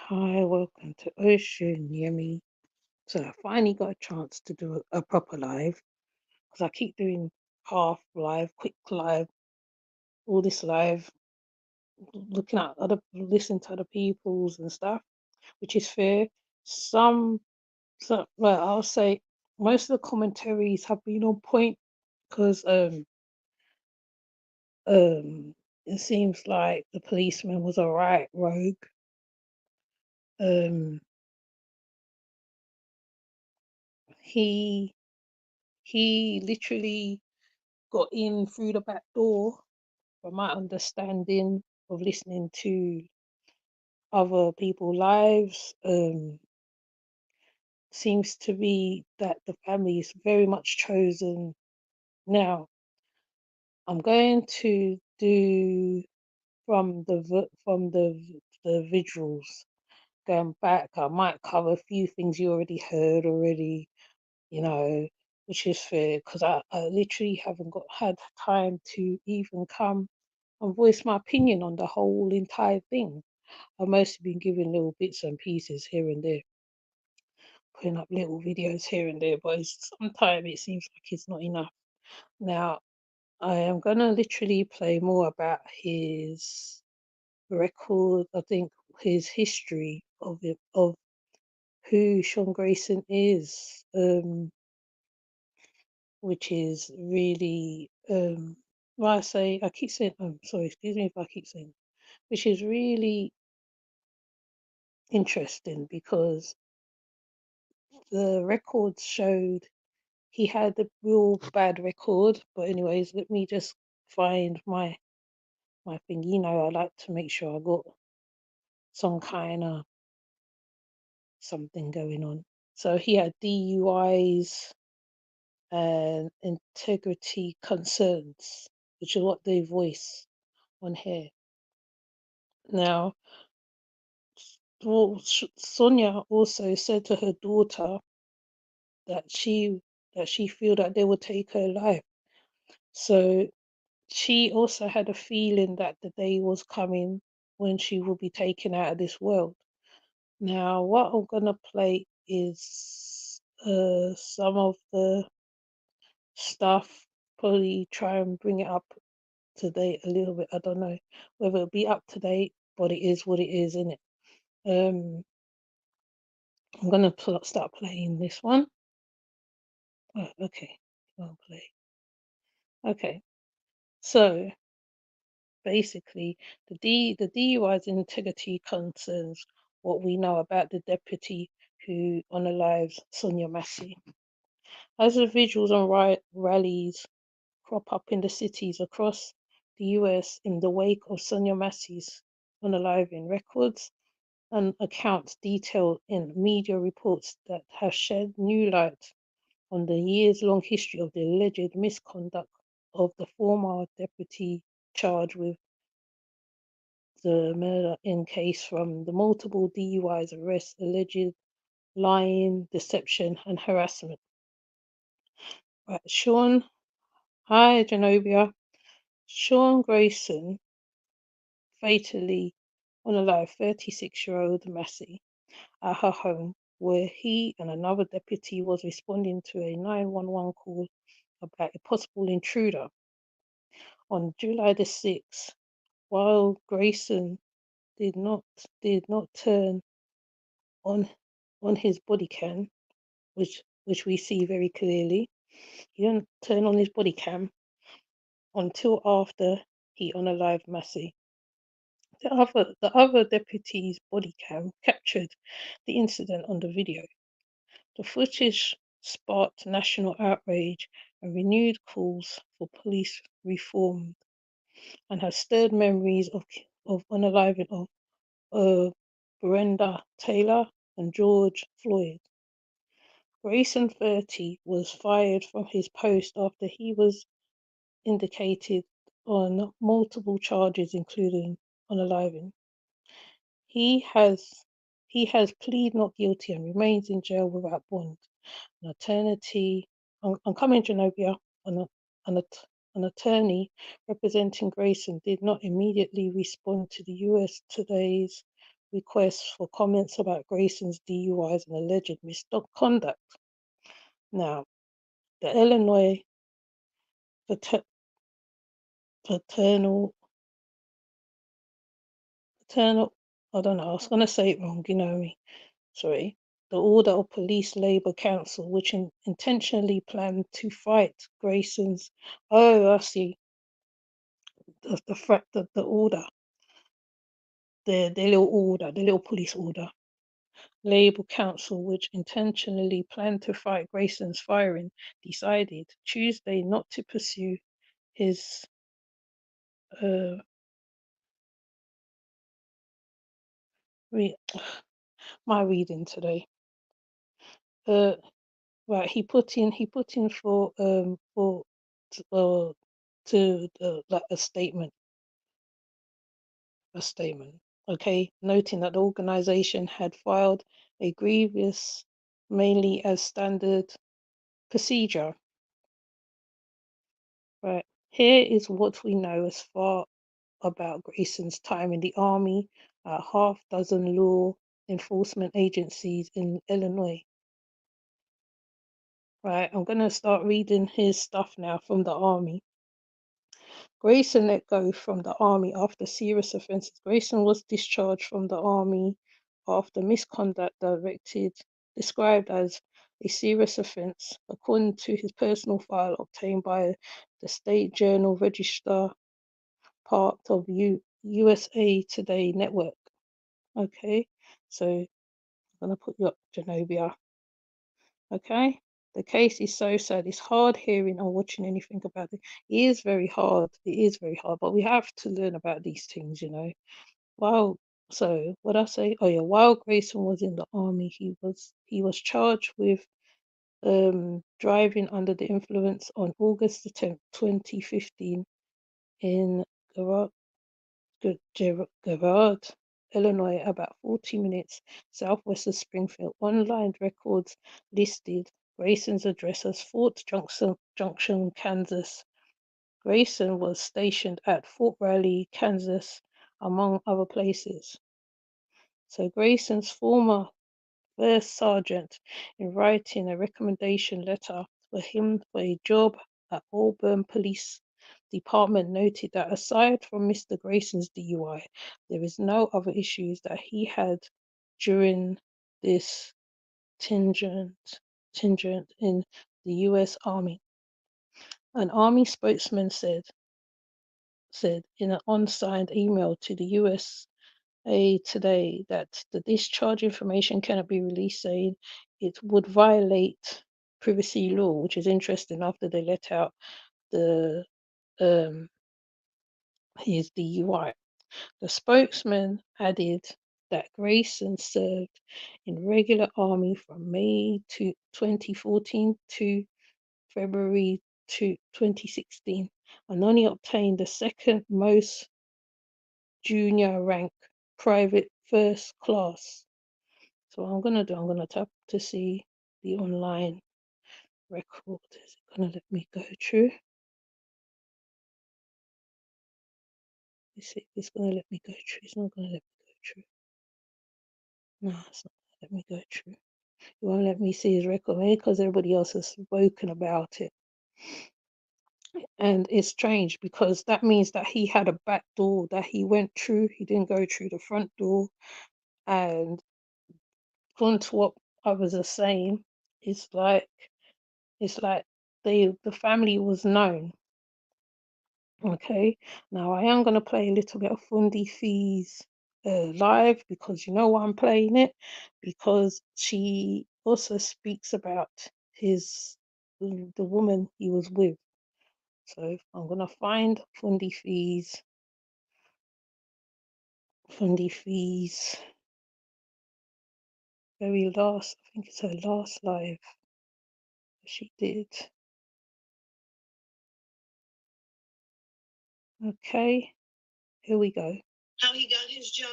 Hi, welcome to Ocean Yemi. So I finally got a chance to do a proper live because I keep doing half live, quick live, all this live, looking at listening to other people's and stuff, which is fair. Well, I'll say most of the commentaries have been on point because it seems like the policeman was a right rogue. Um, he he literally got in through the back door, from my understanding of listening to other people's lives. Seems to be that the family is very much chosen. Now, I'm going to do from the visuals going back. I might cover a few things you already heard already, you know, which is fair because I literally haven't had time to even come and voice my opinion on the whole entire thing. I've mostly been giving little bits and pieces here and there, putting up little videos here and there, but sometimes it seems like it's not enough. Now, I am gonna literally play more about his record, I think his history of who Sean Grayson is, which is really well I keep saying sorry, excuse me if I keep saying, which is really interesting because the records showed he had a real bad record. But anyways, let me just find my thing. I like to make sure I got some kind of something going on. So he had DUIs and integrity concerns, which is what they voice on here. Now, Sonia also said to her daughter that she feel that they would take her life. So she also had a feeling that the day was coming when she will be taken out of this world. Now, what I'm gonna play is some of the stuff. Probably try and bring it up to date a little bit. I don't know whether it'll be up to date, but it is what it is, isn't it? I'm gonna start playing this one. Oh, okay, I'll play. Okay, so basically, the DUI's integrity concerns what we know about the deputy who unalives Sonia Massey. As the vigils and rallies crop up in the cities across the US in the wake of Sonia Massey's unaliving, records and accounts detailed in media reports that have shed new light on the years-long history of the alleged misconduct of the former deputy charged with the murder in case, from the multiple DUIs, arrests, alleged lying, deception, and harassment. Right, Sean, hi, Genovia. Sean Grayson fatally unalived 36-year-old Massey at her home, where he and another deputy was responding to a 911 call about a possible intruder. On July the 6th, while Grayson did not turn on his body cam, which we see very clearly. He didn't turn on his body cam until after he unalived Massey. The other deputy's body cam captured the incident on the video. The footage sparked national outrage and renewed calls for police reform, and has stirred memories of unaliving of Brenda Taylor and George Floyd. Grayson, 30, was fired from his post after he was indicted on multiple charges, including unaliving. He has pleaded not guilty and remains in jail without bond. An attorney, I'm coming, Genovia. An, an attorney representing Grayson did not immediately respond to the US Today's requests for comments about Grayson's DUIs and alleged misconduct. Now, the Illinois pater- paternal, paternal, I don't know, I was going to say it wrong, you know me, sorry. The Order of Police Labour Council, which intentionally planned to fight Grayson's, oh, I see, the order, the little order, the little police order. Labour Council, which intentionally planned to fight Grayson's firing, decided Tuesday not to pursue his uh, re- my reading today. Right, he put in for to like a statement, okay, noting that the organization had filed a grievance mainly as standard procedure. Right, here is what we know as far about Grayson's time in the Army at half dozen law enforcement agencies in Illinois. Right, I'm going to start reading his stuff now from the Army. Grayson let go from the Army after serious offences. Grayson was discharged from the Army after misconduct described as a serious offence, according to his personal file obtained by the State Journal Register, part of USA Today Network. Okay, so I'm going to put you up, Genovia. Okay, the case is so sad. It's hard hearing or watching anything about it. It is very hard. It is very hard, but we have to learn about these things, you know. While so what I say? Oh yeah, while Grayson was in the Army, he was charged with driving under the influence on August the 10th, 2015 in Gerard, Illinois, about 40 minutes southwest of Springfield. Online records listed Grayson's address as Fort Junction, Kansas. Grayson was stationed at Fort Riley, Kansas, among other places. So Grayson's former first sergeant, in writing a recommendation letter for him for a job at Auburn Police Department, noted that aside from Mr. Grayson's DUI, there is no other issues that he had during this tingent in the U.S. Army. An Army spokesman said in an unsigned email to the USA Today that the discharge information cannot be released, saying it would violate privacy law, which is interesting after they let out the his DUI. The spokesman added that Grayson served in regular army from May 2014 to February 2016 and only obtained the second most junior rank, private first class. So what I'm going to tap to see the online record. Is it going to let me go through? You see, it's going to let me go through. It's not going to let me go through. No, it's not going to let me go through. It won't let me see his record, maybe because everybody else has spoken about it. And it's strange because that means that he had a back door that he went through. He didn't go through the front door. And according to what others are saying, it's like the family was known. Okay, now I am going to play a little bit of Fundi Fee's live because you know why I'm playing it, because she also speaks about the woman he was with. So I'm going to find Fundi Fee's very last, I think it's her last live she did. Okay, here we go. How he got his job,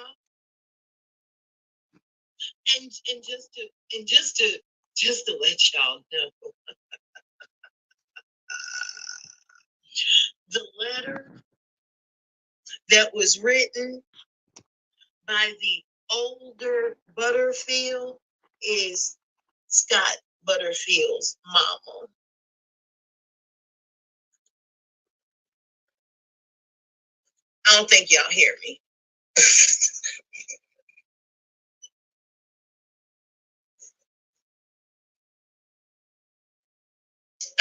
and just to let y'all know, the letter that was written by the older Butterfield is Scott Butterfield's mama. I don't think y'all hear me.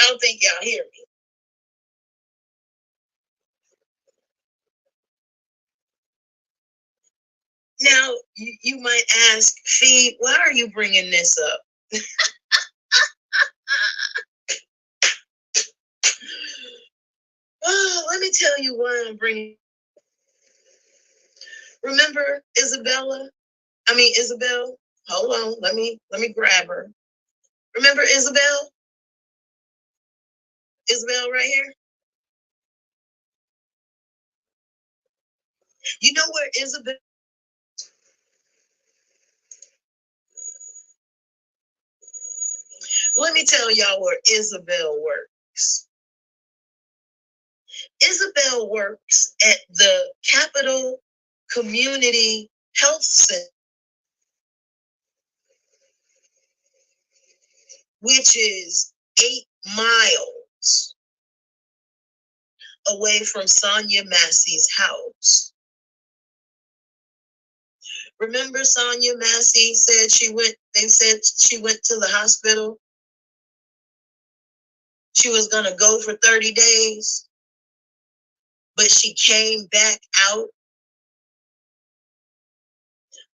I don't think y'all hear me. Now, you might ask, Fee, why are you bringing this up? Oh, let me tell you why I'm bringing. Remember Isabella? Isabel. Hold on, let me grab her. Remember Isabel? Isabel right here. You know where Isabel? Let me tell y'all where Isabel works. Isabel works at the Capital Community Health Center, which is 8 miles away from Sonia Massey's house. Remember Sonia Massey said they said she went to the hospital. She was going to go for 30 days, but she came back out.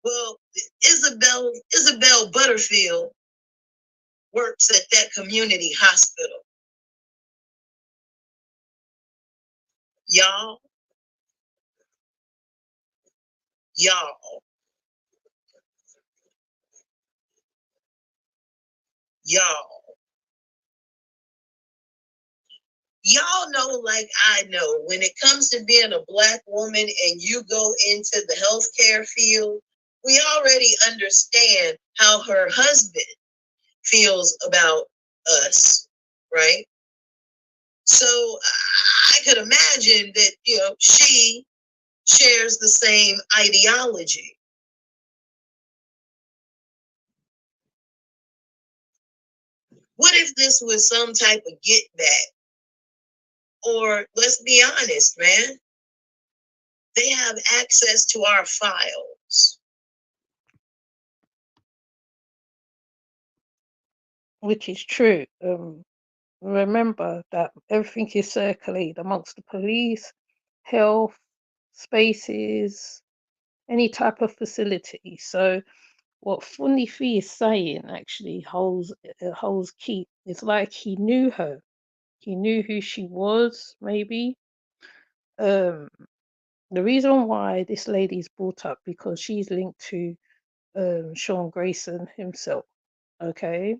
Well, Isabel Butterfield works at that community hospital. Y'all, y'all, y'all. Y'all know, like I know, when it comes to being a Black woman and you go into the healthcare field, we already understand how her husband feels about us, right? So I could imagine that, she shares the same ideology. What if this was some type of get back? Or let's be honest, man, they have access to our files. Which is true. Remember that everything is circulated amongst the police, health, spaces, any type of facility. So what Fundi Fee is saying actually holds key. It's like he knew her. He knew who she was, maybe. Um, the reason why this lady is brought up because she's linked to Sean Grayson himself. Okay,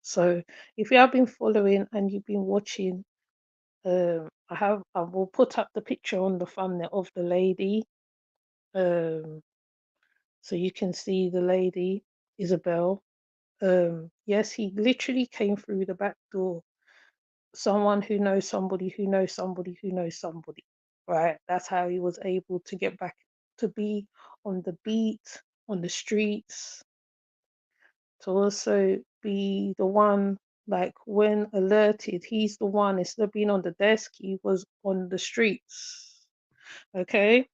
so if you have been following and you've been watching, I will put up the picture on the thumbnail of the lady, um, so you can see the lady Isabel. Yes, he literally came through the back door. Someone who knows somebody who knows somebody who knows somebody, right? That's how he was able to get back to be on the beat, on the streets, to also be the one, like when alerted, he's the one, instead of being on the desk, he was on the streets. Okay.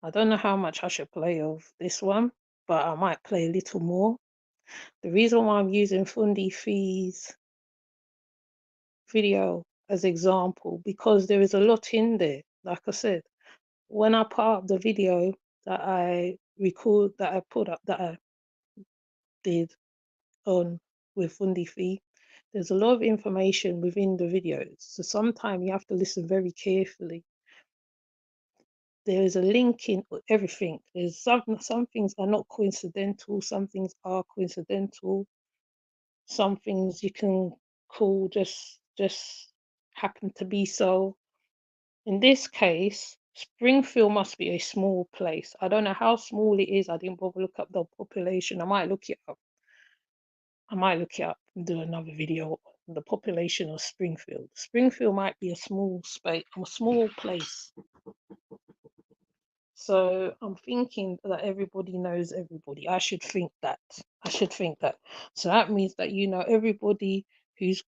I don't know how much I should play of this one, but I might play a little more. The reason why I'm using Fundi Fee's video as example, because there is a lot in there. Like I said, when I put up the video that I record, that I put up, that I did on with Fundi Fee, there's a lot of information within the videos. So sometimes you have to listen very carefully. There is a link in everything. There's some things are not coincidental, some things are coincidental, some things you can call just happen to be so. In this case, Springfield must be a small place. I don't know how small it is. I didn't bother look up the population. I might look it up. I might look it up and do another video on the population of Springfield. Springfield might be a small space, a small place. So I'm thinking that everybody knows everybody. I should think that. I should think that. So that means that you know everybody who's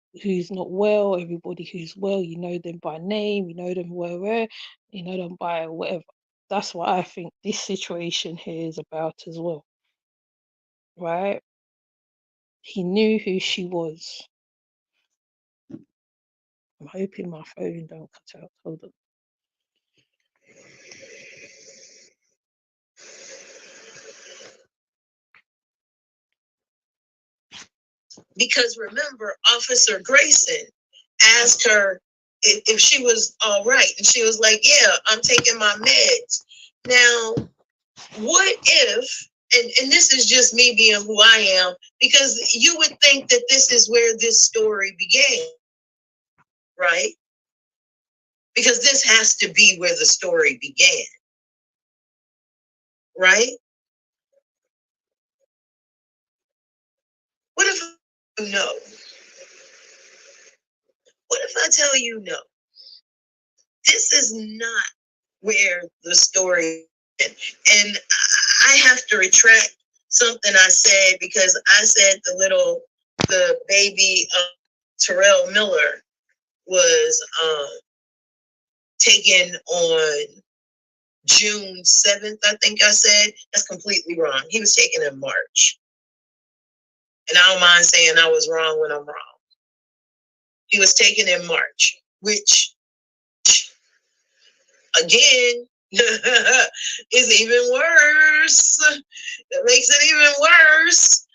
not well, everybody who's well, you know them by name, you know them where, you know them by whatever. That's what I think this situation here is about as well, right? He knew who she was. I'm hoping my phone don't cut out. Hold on. Because remember, Officer Grayson asked her if she was all right. And she was like, yeah, I'm taking my meds. Now, what if, and this is just me being who I am, because you would think that this is where this story began, right? Because this has to be where the story began, right? What if you know? What if I tell you no? This is not where the story ended. And I have to retract something I said, because I said the baby Terrell Miller was taken on June 7th, I think I said. That's completely wrong. He was taken in March. And I don't mind saying I was wrong when I'm wrong. He was taken in March, which, again, is even worse. That makes it even worse.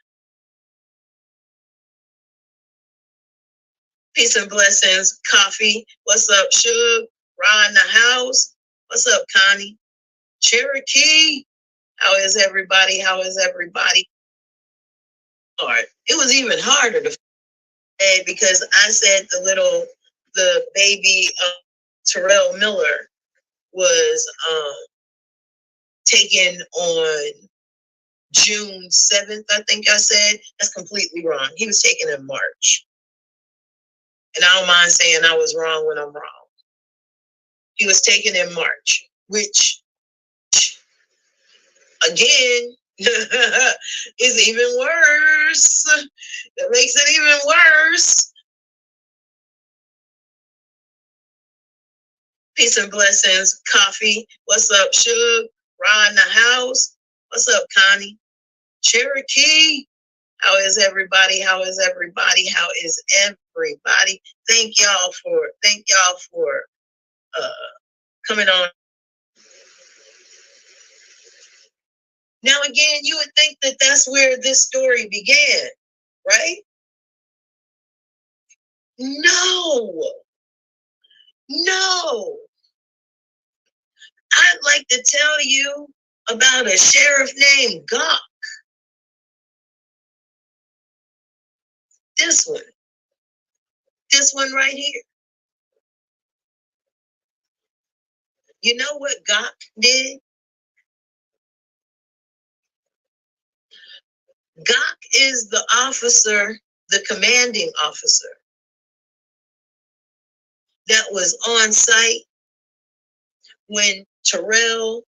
Peace and blessings, Coffee. What's up, Suge? Ra in the house. What's up, Connie? Cherokee. How is everybody? How is everybody? All right. It was even harder to say, because I said the baby Terrell Miller was taken on June 7th, I think I said. That's completely wrong. He was taken in March. And I don't mind saying I was wrong when I'm wrong. He was taken in March, which, again, is even worse. That makes it even worse. Peace and blessings, Coffee. What's up, Suge? Ra in the house. What's up, Connie? Cherokee. How is everybody? How is everybody? How is everybody? Thank y'all for coming on. Now, again, you would think that that's where this story began, right? No, no. I'd like to tell you about a sheriff named Gawk. This one right here. You know what Gawk did? Gawk is the officer, the commanding officer that was on site when Terrell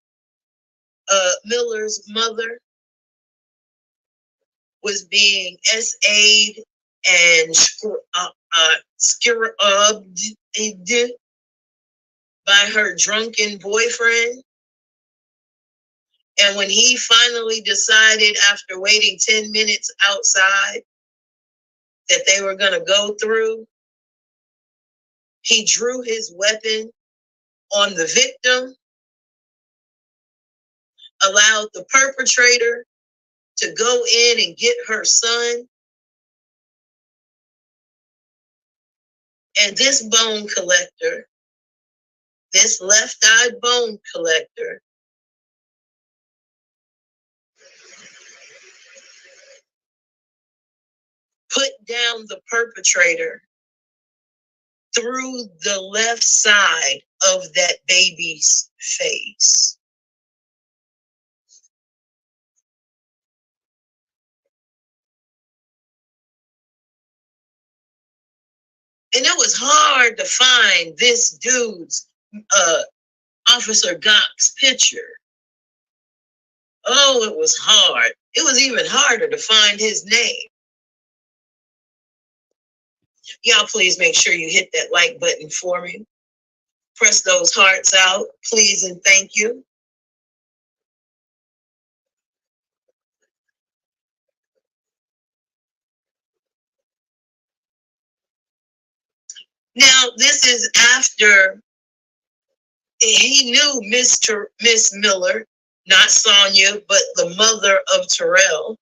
Miller's mother was being SA'd and scarubbed by her drunken boyfriend. And when he finally decided, after waiting 10 minutes outside, that they were going to go through, he drew his weapon on the victim, allowed the perpetrator to go in and get her son. And this bone collector, this left-eyed bone collector, put down the perpetrator through the left side of that baby's face. And it was hard to find this dude's, Officer Gawk's picture. Oh, it was hard. It was even harder to find his name. Y'all please make sure you hit that like button for me. Press those hearts out, please and thank you. Now, this is after he knew Miss Miller, not Sonia, but the mother of Terrell.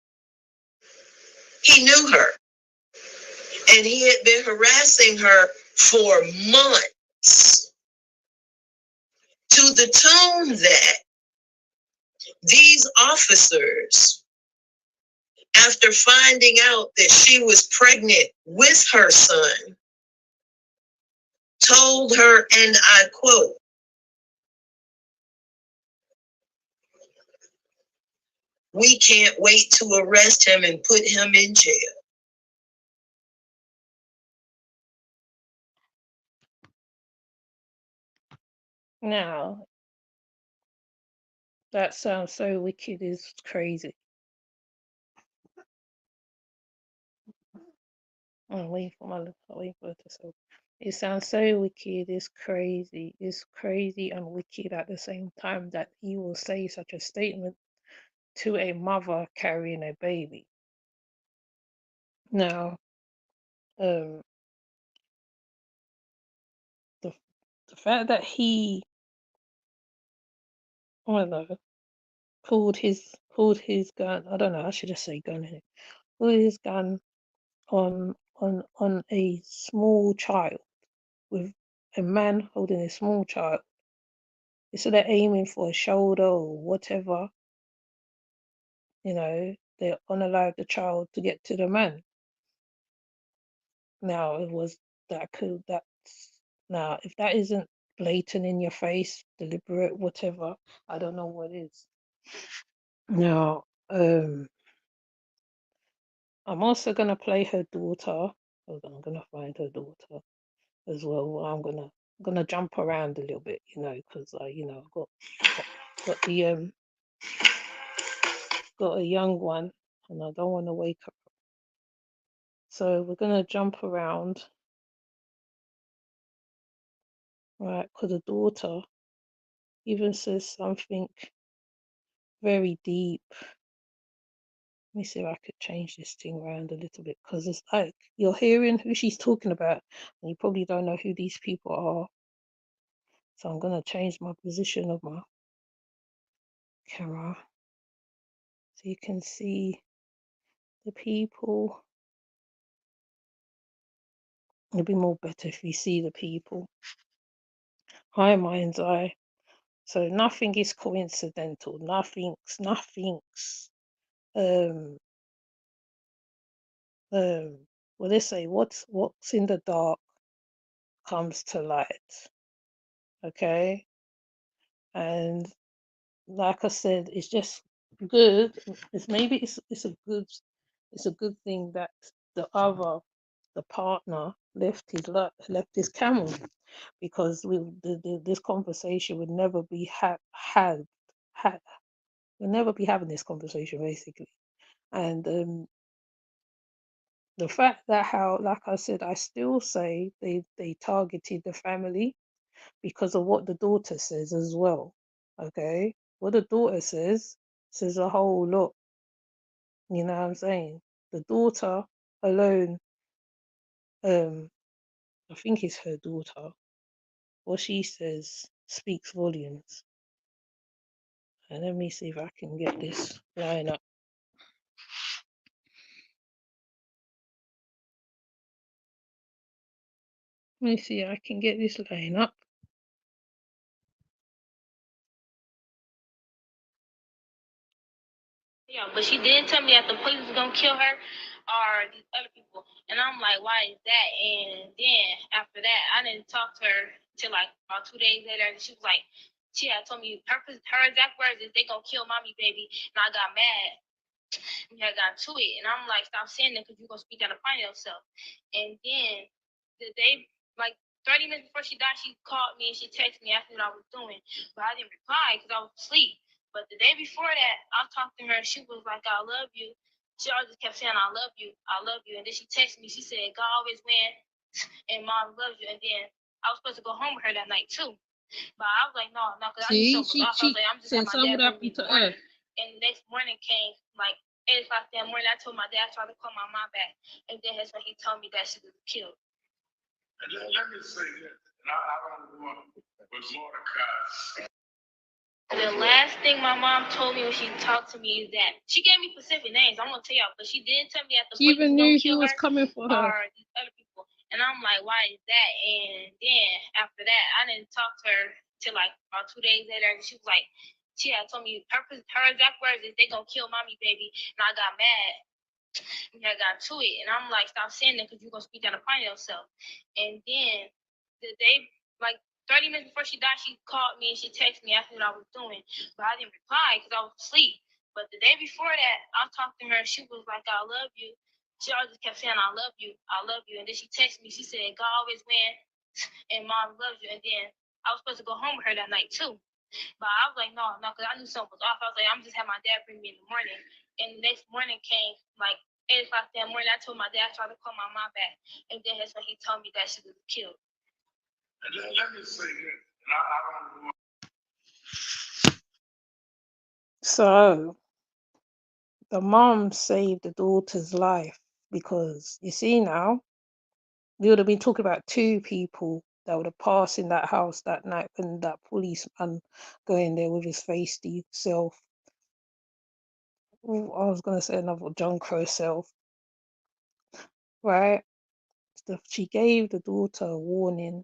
He knew her, and he had been harassing her for months, to the tune that these officers, after finding out that she was pregnant with her son, told her, and I quote, "We can't wait to arrest him and put him in jail." Now, that sounds so wicked, is crazy. I'm waiting for it to say. It sounds so wicked, it's crazy and wicked at the same time that he will say such a statement to a mother carrying a baby. Now, um, the the fact that he, I don't know, pulled his gun. I don't know. I should just say gun here. Pulled his gun on a small child, with a man holding a small child. Instead of aiming for a shoulder or whatever, they unallow the child to get to the man. Now it was that's now if that isn't blatant in your face, deliberate, whatever, I don't know what is. Now, I'm also gonna play her daughter. Hold on, I'm gonna find her daughter as well. I'm gonna jump around a little bit, because I've got the got a young one, and I don't want to wake her up. So we're gonna jump around, right? Because the daughter even says something very deep. Let me see if I could change this thing around a little bit, because it's like you're hearing who she's talking about, and you probably don't know who these people are. So I'm gonna change my position of my camera so you can see the people. It'll be more better if you see the people. Hi, mind's eye. So nothing is coincidental. Nothing's um well, they say what's in the dark comes to light. Okay. And like I said, it's just good. It's a good thing that the partner left his camel, because this conversation would never be had we'll never be having this conversation, basically. And the fact that, how, like I said, I still say they targeted the family because of what the daughter says as well. Okay, what the daughter says a whole lot. You know what I'm saying? The daughter alone, um, I think it's her daughter. What she says speaks volumes. And let me see if I can get this line up. Let me see if I can get this line up. Yeah, but she did tell me that the police was gonna kill her or these other people. And I'm like, why is that? And then after that, I didn't talk to her till like about 2 days later. And she was like, she had told me her exact words is they gonna kill mommy, baby. And I got mad. We had got to it. And I'm like, stop saying that because you're gonna speak out of find yourself. And then the day, like 30 minutes before she died, she called me and she texted me asking what I was doing. But I didn't reply because I was asleep. But the day before that, I talked to her. She was like, "I love you." She always just kept saying, "I love you, I love you." And then she texted me. She said, "God always wins, and Mom loves you." And then I was supposed to go home with her that night too. But I was like, no, because I knew See, something was off. I was like, I'm just so have my something would dad bring happen me in to the her. morning. And the next morning came like 8 o'clock that morning. I told my dad I tried to call my mom back, and then that's when he told me that she was killed. And let me say this, and I don't want with Mordecai. The last thing my mom told me when she talked to me is that she gave me specific names. I'm gonna tell y'all, but she didn't tell me that the She police even was gonna knew he kill was her coming for her. or these other people. And I'm like, why is that? And then after that, I didn't talk to her till like about 2 days later. And she was like, she had told me her exact words is they gonna kill mommy, baby. And I got mad. And I got to it. And I'm like, stop saying that because you're gonna speak down upon yourself. And then the day, like 30 minutes before she died, she called me and she texted me asking what I was doing, but I didn't reply because I was asleep. But the day before that, I talked to her. She was like, "I love you." She always just kept saying, "I love you, I love you." And then she texted me. She said, "God always wins, and Mom loves you." And then I was supposed to go home with her that night too. But I was like, no, because I knew something was off. I was like, I'm just have my dad bring me in the morning. And the next morning came like 8 o'clock that morning. I told my dad I tried to call my mom back, and then that's when he told me that she was killed. And let me say this, and I don't want. So the mom saved the daughter's life because you see now, we would have been talking about two people that would have passed in that house that night when that policeman going there with his feisty self. I was gonna say another John Crow self, right? She gave the daughter a warning.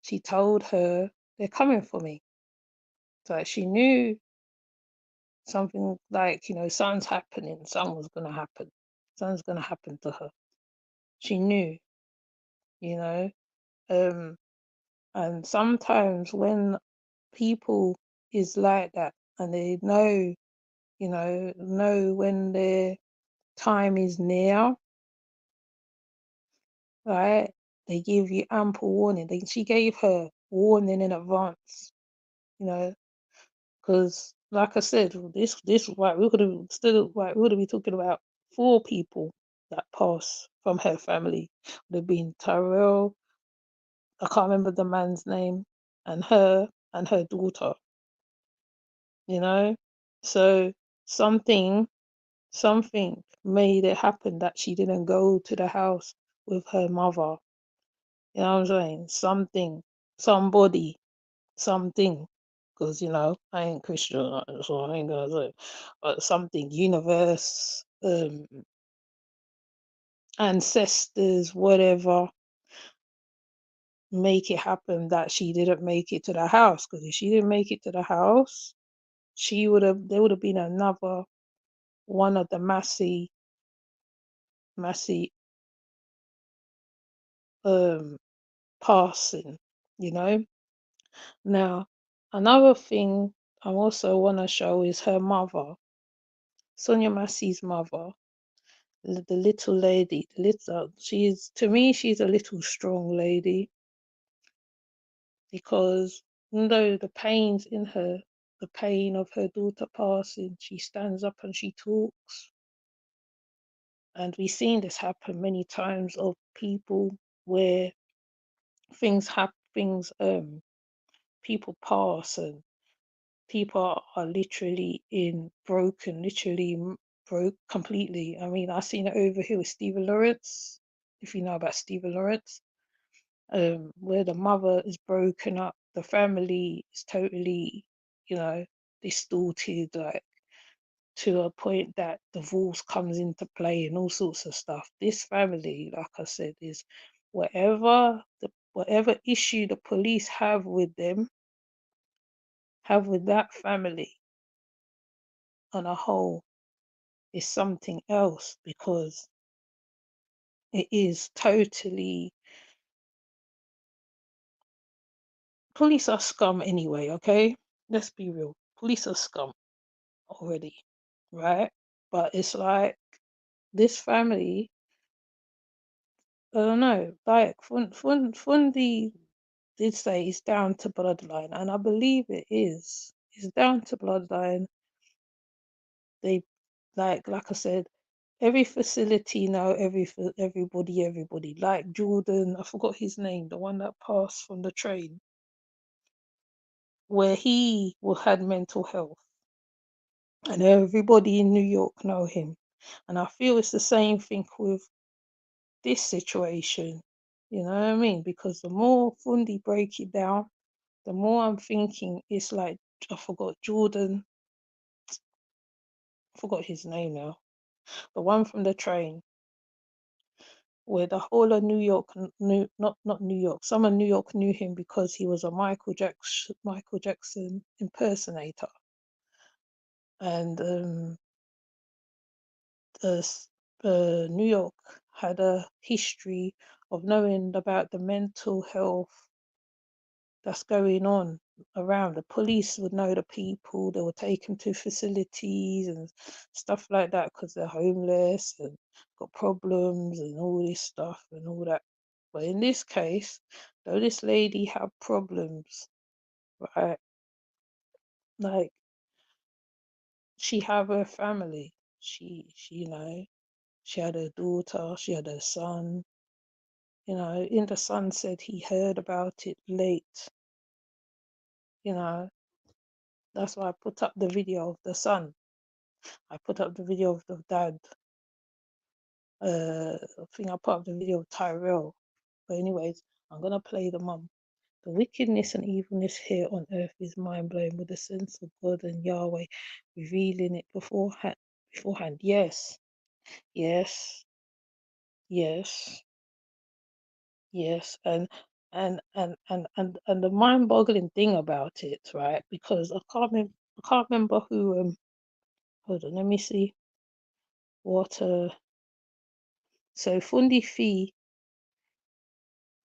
She told her they're coming for me. So she knew something like, something's happening, something was gonna happen. Something's gonna happen to her. She knew, you know. And sometimes when people is like that and they know when their time is near, right? They give you ample warning. She gave her warning in advance, because like I said, this right, we could have still right, we would have been talking about 4 people that passed from her family. Would have been Tyrell, I can't remember the man's name, and her daughter, So something made it happen that she didn't go to the house with her mother. You know what I'm saying? Something, somebody, something. Because, I ain't Christian, so I ain't gonna say. But something, universe, ancestors, whatever, make it happen that she didn't make it to the house. Because if she didn't make it to the house, there would have been another one of the Massey passing, you know. Now, another thing I also want to show is her mother, Sonia Massey's mother, the little lady. To me, she's a little strong lady because though the pain's in her, the pain of her daughter passing, she stands up and she talks. And we've seen this happen many times of people where people pass and people are literally broke completely. I mean, I've seen it over here with Stephen Lawrence, if you know about Stephen Lawrence, where the mother is broken up, the family is totally, distorted, like to a point that divorce comes into play and all sorts of stuff. This family, like I said, is whatever issue the police have with that family on a whole is something else because it is totally police are scum anyway, okay? Let's be real. Police are scum already, right? But it's like this family, I don't know, like Fundi did say it's down to bloodline, and I believe it is. It's down to bloodline. They like I said, every facility now, everybody. Like Jordan, I forgot his name, the one that passed from the train, where he had mental health, and everybody in New York know him. And I feel it's the same thing with this situation. You know what I mean? Because the more Fundi break it down, the more I'm thinking it's like I forgot Jordan. I forgot his name now. The one from the train, where the whole of New York knew, not New York, some of New York knew him because he was a Michael Jackson impersonator, and New York had a history of knowing about the mental health that's going on around. The police would know the people, they would take them to facilities and stuff like that because they're homeless and got problems and all this stuff and all that. But in this case, though this lady had problems, right? Like she had her family. You know, she had her daughter, she had her son. You know, in the son said he heard about it late. You know, that's why I put up the video of the son. I put up the video of the dad. I think I put up the video of Tyrell. But anyways, I'm gonna play the mum. The wickedness and evilness here on earth is mind blowing with the sense of God and Yahweh revealing it beforehand. Yes, yes, yes, yes. And the mind boggling thing about it, right? Because I can't remember who hold on, let me see what so Fundi Fee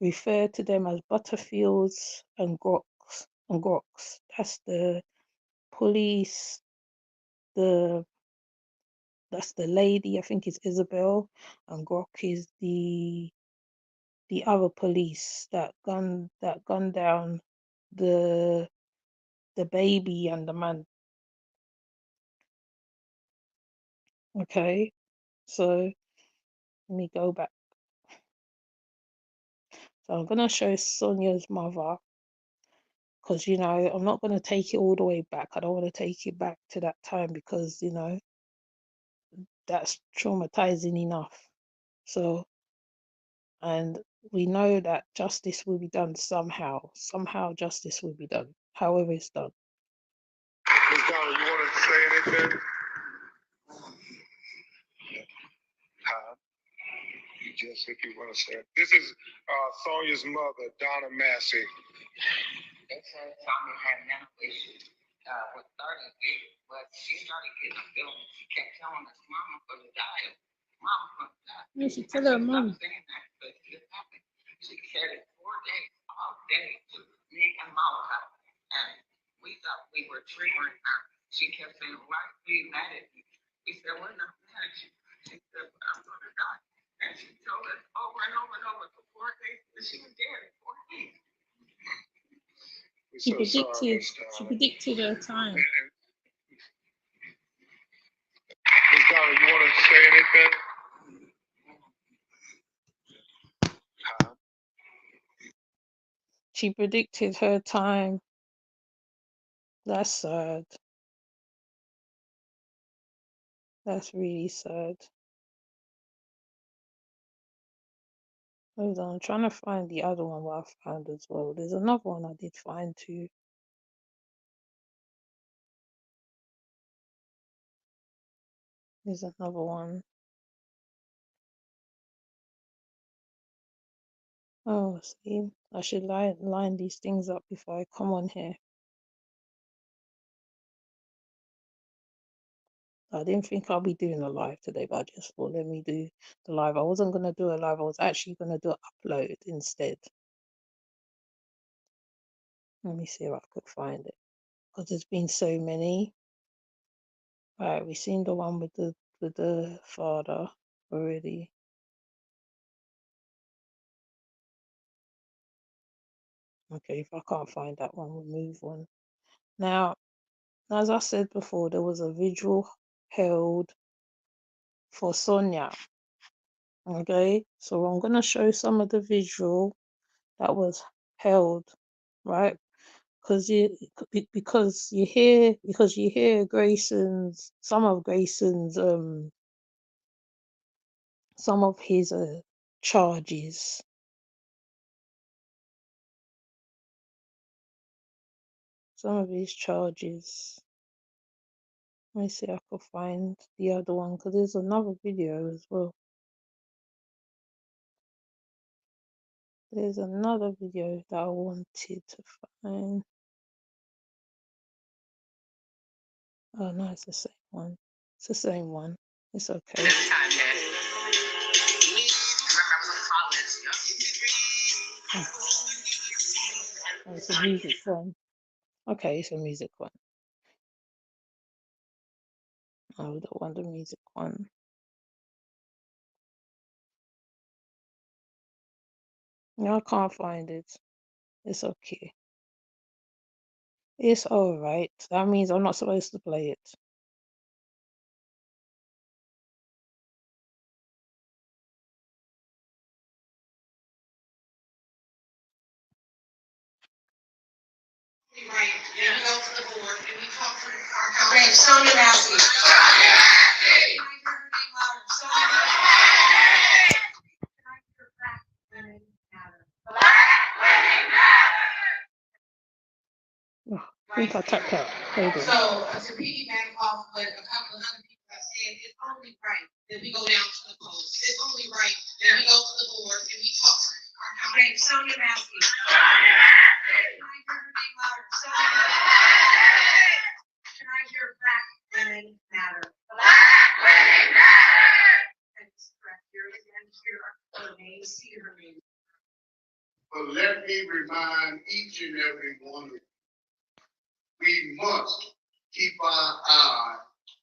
referred to them as Butterfields and Groks. That's the police, the that's the lady, I think it's Isabel, and Grok is the other police that gunned down the baby and the man. Okay, so let me go back. So I'm gonna show Sonia's mother because I'm not gonna take it all the way back. I don't want to take it back to that time because that's traumatizing enough. So, and we know that justice will be done somehow. Somehow justice will be done, however it's done. Ms. Dollar, you want to say anything? Just if you want to say it. This is Sonia's mother, Donna Massey. They said Sonia had mental issues. What started it was she started getting feelings. She kept telling us, "Mama gonna die. Mama gonna die." You should tell her mom. Saying that, but it happened. She said it 4 days, all day, to me and Malachi, and we thought we were triggering her. She kept saying, "Why are you mad at me?" We said, "We're not mad at you." She said, "But I'm gonna die." And she told us over and over and over for 4 days that she was dead in 4 days. She predicted her time. Ms. Dollar, you want to say anything? She predicted her time. That's sad. That's really sad. Hold on, I'm trying to find the other one what I found as well. There's another one I did find too. There's another one. Oh, see, I should line these things up before I come on here. I didn't think I'll be doing a live today, but I just thought let me do the live. I wasn't gonna do a live. I was actually gonna do an upload instead. Let me see if I could find it because there's been so many. Right, we've seen the one with the father already. Okay, if I can't find that one, we'll move on. Now, As I said before, there was a vigil held for Sonia. Okay, so I'm gonna show some of the visual that was held, right? Because you hear Grayson's some of his charges. Some of his charges. Let me see if I can find the other one because there's another video as well. There's another video that I wanted to find. Oh no, it's the same one. It's the same one. It's okay. Oh, it's a music one. Okay, it's a music one. Oh, we don't want the music one. No, I can't find it. It's okay. It's alright. That means I'm not supposed to play it. Right. Yeah. We go to the board and we talk to our name, Sonia Massey. Oh, I think I tapped out. Hold on. So to piggyback off what a couple of other people have said, it's only right that we go down to the polls. It's only right that we go to the board and we talk to our name, Sonia Massey. Can I hear Black women matter? Black women matter. That's correct. Here it is, and here are her names. See her names. But let me remind each and every one of you, we must keep our eye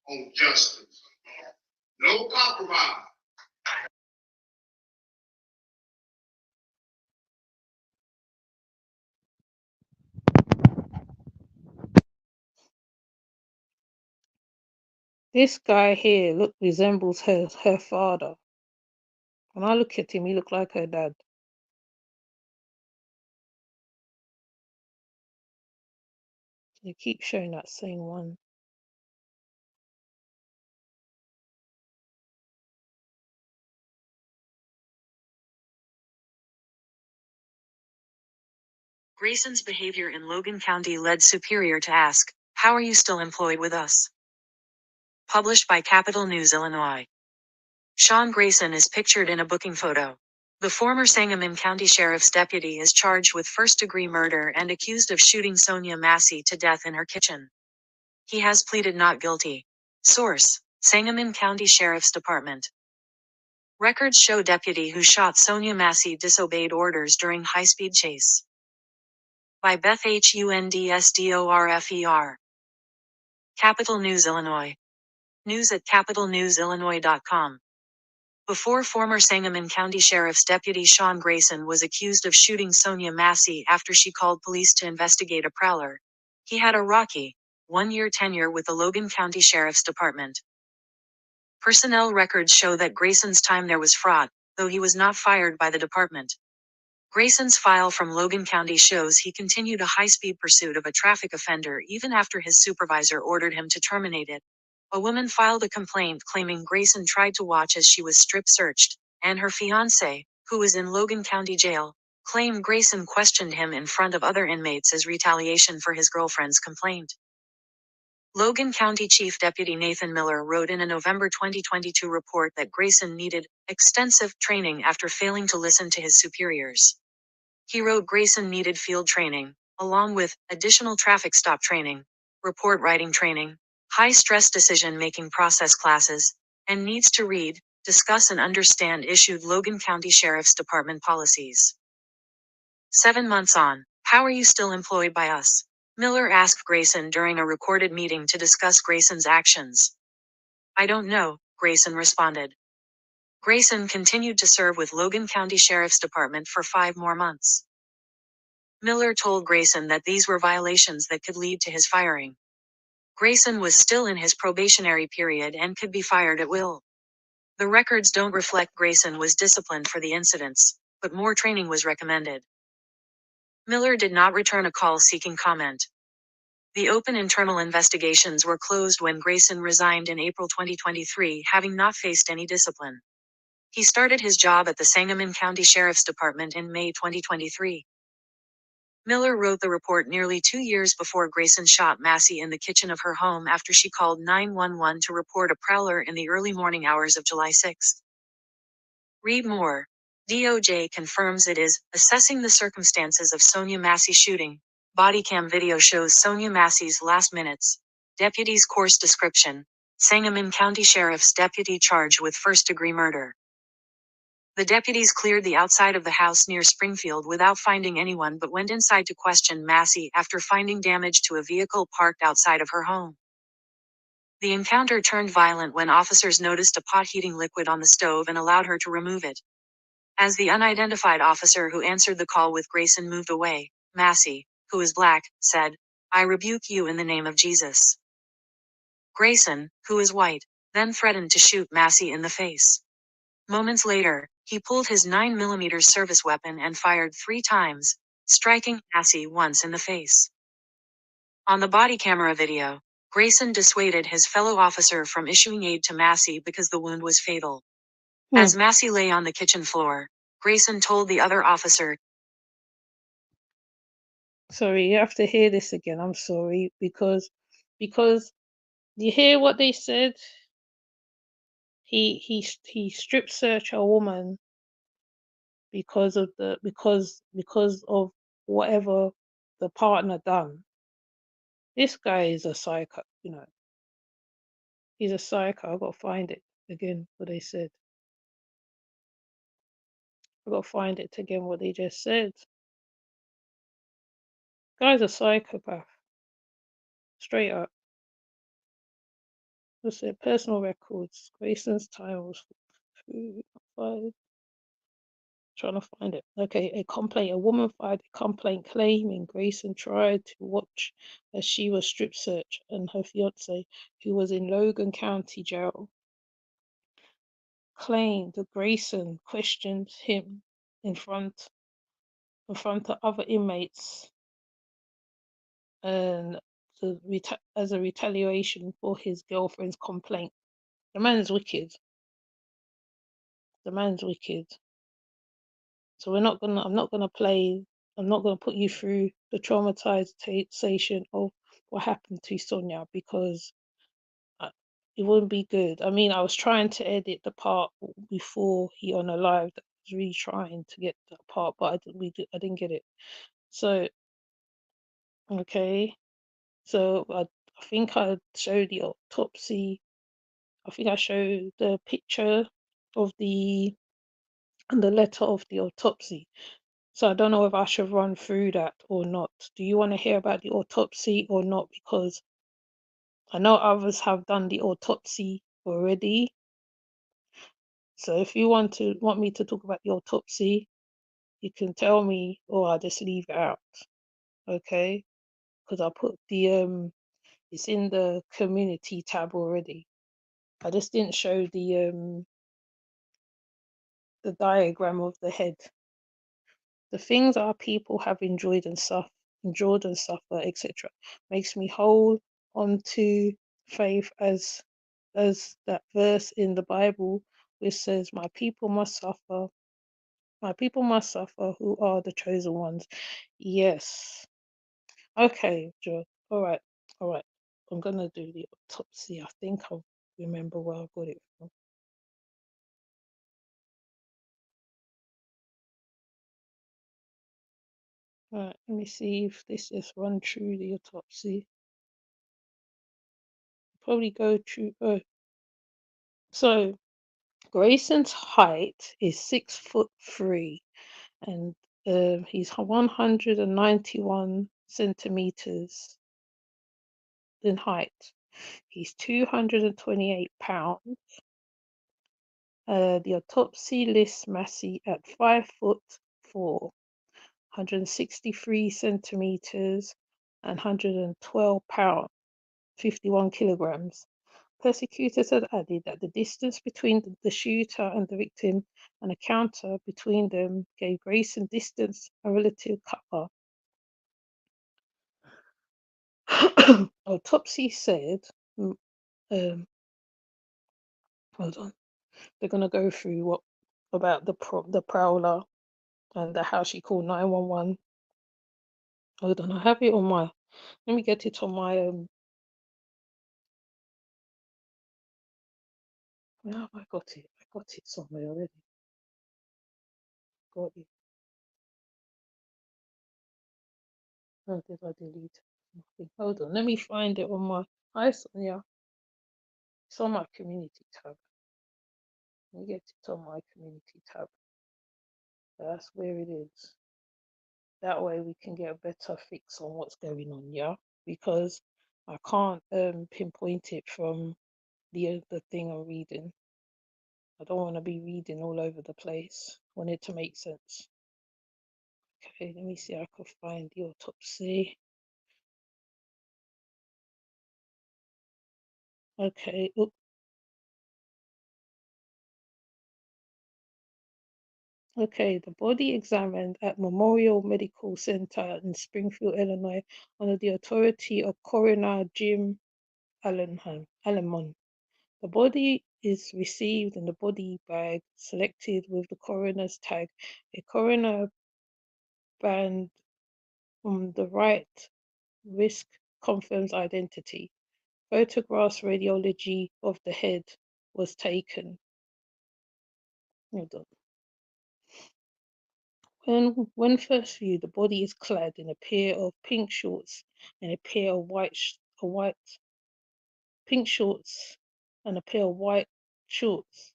on justice. No compromise. This guy here resembles her father. When I look at him, he looks like her dad. They keep showing that same one. Grayson's behavior in Logan County led Superior to ask, "How are you still employed with us?" Published by Capital News, Illinois. Sean Grayson is pictured in a booking photo. The former Sangamon County Sheriff's deputy is charged with first-degree murder and accused of shooting Sonia Massey to death in her kitchen. He has pleaded not guilty. Source: Sangamon County Sheriff's Department. Records show deputy who shot Sonia Massey disobeyed orders during high-speed chase. By Beth Hundsdorfer. Capital News, Illinois. News at capitalnewsillinois.com. Before former Sangamon County Sheriff's Deputy Sean Grayson was accused of shooting Sonia Massey after she called police to investigate a prowler, he had a rocky, one-year tenure with the Logan County Sheriff's Department. Personnel records show that Grayson's time there was fraught, though he was not fired by the department. Grayson's file from Logan County shows he continued a high-speed pursuit of a traffic offender even after his supervisor ordered him to terminate it. A woman filed a complaint claiming Grayson tried to watch as she was strip-searched, and her fiancé, who was in Logan County Jail, claimed Grayson questioned him in front of other inmates as retaliation for his girlfriend's complaint. Logan County Chief Deputy Nathan Miller wrote in a November 2022 report that Grayson needed extensive training after failing to listen to his superiors. He wrote Grayson needed field training, along with additional traffic stop training, report writing training, high-stress decision-making process classes, and needs to read, discuss and understand issued Logan County Sheriff's Department policies. 7 months on, how are you still employed by us? Miller asked Grayson during a recorded meeting to discuss Grayson's actions. I don't know, Grayson responded. Grayson continued to serve with Logan County Sheriff's Department for 5 more months. Miller told Grayson that these were violations that could lead to his firing. Grayson was still in his probationary period and could be fired at will. The records don't reflect Grayson was disciplined for the incidents, but more training was recommended. Miller did not return a call seeking comment. The open internal investigations were closed when Grayson resigned in April 2023, having not faced any discipline. He started his job at the Sangamon County Sheriff's Department in May 2023. Miller wrote the report nearly 2 years before Grayson shot Massey in the kitchen of her home after she called 911 to report a prowler in the early morning hours of July 6. Read more. DOJ confirms it is assessing the circumstances of Sonia Massey shooting. Bodycam video shows Sonia Massey's last minutes. Deputy's course description. Sangamon County Sheriff's deputy charged with first-degree murder. The deputies cleared the outside of the house near Springfield without finding anyone but went inside to question Massey after finding damage to a vehicle parked outside of her home. The encounter turned violent when officers noticed a pot heating liquid on the stove and allowed her to remove it. As the unidentified officer who answered the call with Grayson moved away, Massey, who is black, said, "I rebuke you in the name of Jesus." Grayson, who is white, then threatened to shoot Massey in the face. Moments later, he pulled his 9mm service weapon and fired 3 times, striking Massey once in the face. On the body camera video, Grayson dissuaded his fellow officer from issuing aid to Massey because the wound was fatal. As Massey lay on the kitchen floor, Grayson told the other officer, Sorry, you have to hear this again. I'm sorry, because you hear what they said. He strip searched a woman because of whatever the partner done. This guy is a psycho, He's a psycho. I've got to find it again, what they said. I've got to find it again, what they just said. Guy's a psychopath. Straight up. Let's say personal records. Grayson's time was 5. Trying to find it. Okay, a complaint. A woman filed a complaint claiming Grayson tried to watch as she was strip searched and her fiance, who was in Logan County Jail, claimed that Grayson questioned him in front of other inmates and as a retaliation for his girlfriend's complaint. The man's wicked. The man's wicked. So I'm not gonna put you through the traumatization of what happened to Sonia because it wouldn't be good. I mean, I was trying to edit the part before he on a live. That I was really trying to get that part, but I didn't get it. So okay, so I think I showed the autopsy. I think I showed the picture of the letter of the autopsy. So I don't know if I should run through that or not. Do you want to hear about the autopsy or not? Because I know others have done the autopsy already. So if you want me to talk about the autopsy, you can tell me, or I'll just leave it out. Okay? Because I put it's in the community tab already. I just didn't show the diagram of the head. The things our people have enjoyed and suffer, etc., makes me hold on to faith as that verse in the Bible which says, "My people must suffer. My people must suffer who are the chosen ones." Yes. Okay, Joe. All right. All right. I'm gonna do the autopsy. I think I'll remember where I got it from. All right. Let me see if this is run through the autopsy. Probably go through. So Grayson's height is 6'3", and he's 191 centimeters in height. He's 228 pounds. The autopsy lists Massey at 5'4", 163 centimeters, and 112 pounds. 51 kilograms. Prosecutors had added that the distance between the shooter and the victim and a counter between them gave Grayson distance and relative cover. Autopsy said, hold on, they're going to go through what about the prowler and how she called 911. Hold on, I have it on my, let me get it on my, where have I got it? I got it somewhere already. Got it. Oh, did I delete it? Hold on, let me find it on my, hi Sonia, it's on my community tab. Let me get it on my community tab. That's where it is. That way we can get a better fix on what's going on, yeah? Because I can't pinpoint it from the thing I'm reading. I don't want to be reading all over the place. I want it to make sense. Okay, let me see if I can find the autopsy. Okay, oop. Okay, the body examined at Memorial Medical Center in Springfield, Illinois, under the authority of Coroner Jim Allemon. The body is received in the body bag selected with the coroner's tag. A coroner band on the right wrist confirms identity. Photographs radiology of the head was taken. Hold on. When first viewed, the body is clad in a pair of pink shorts and a pair of pink shorts and a pair of white shorts.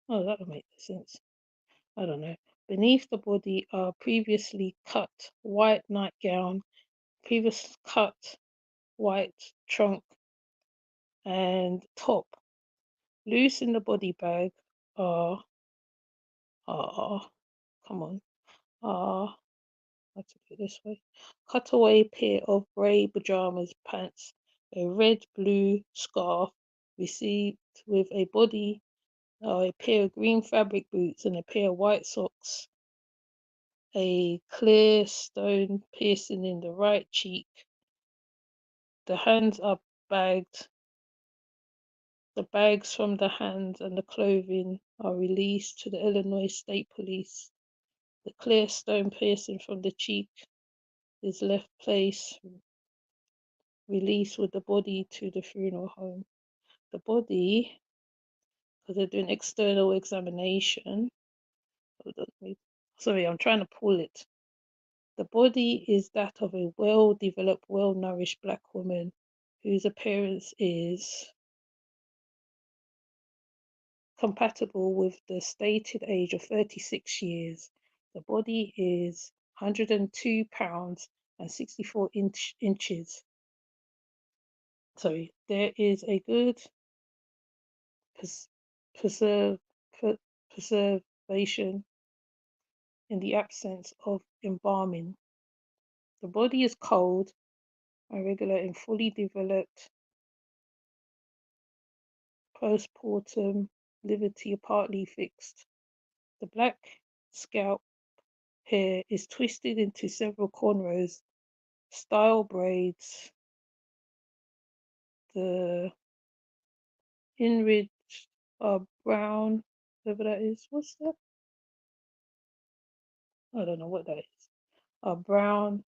Oh, that would make sense. I don't know. Beneath the body are previously cut white nightgown, previous cut white trunk and top. Loose in the body bag are come on, are I took it this way. Cutaway pair of grey pajamas pants, a red blue scarf received with a body, a pair of green fabric boots and a pair of white socks, a clear stone piercing in the right cheek. The hands are bagged. The bags from the hands and the clothing are released to the Illinois State Police. The clear stone piercing from the cheek is left place, released with the body to the funeral home. The body, because they're doing external examination. Sorry, I'm trying to pull it. The body is that of a well-developed, well-nourished black woman whose appearance is compatible with the stated age of 36 years. The body is 102 pounds and 64 inches. Sorry, there is a good preservation in the absence of embalming. The body is cold, irregular, and fully developed postmortem lividity partly fixed. The black scalp hair is twisted into several cornrows, style braids. The inridged are brown, whatever that is. What's that? I don't know what that is. Are brown.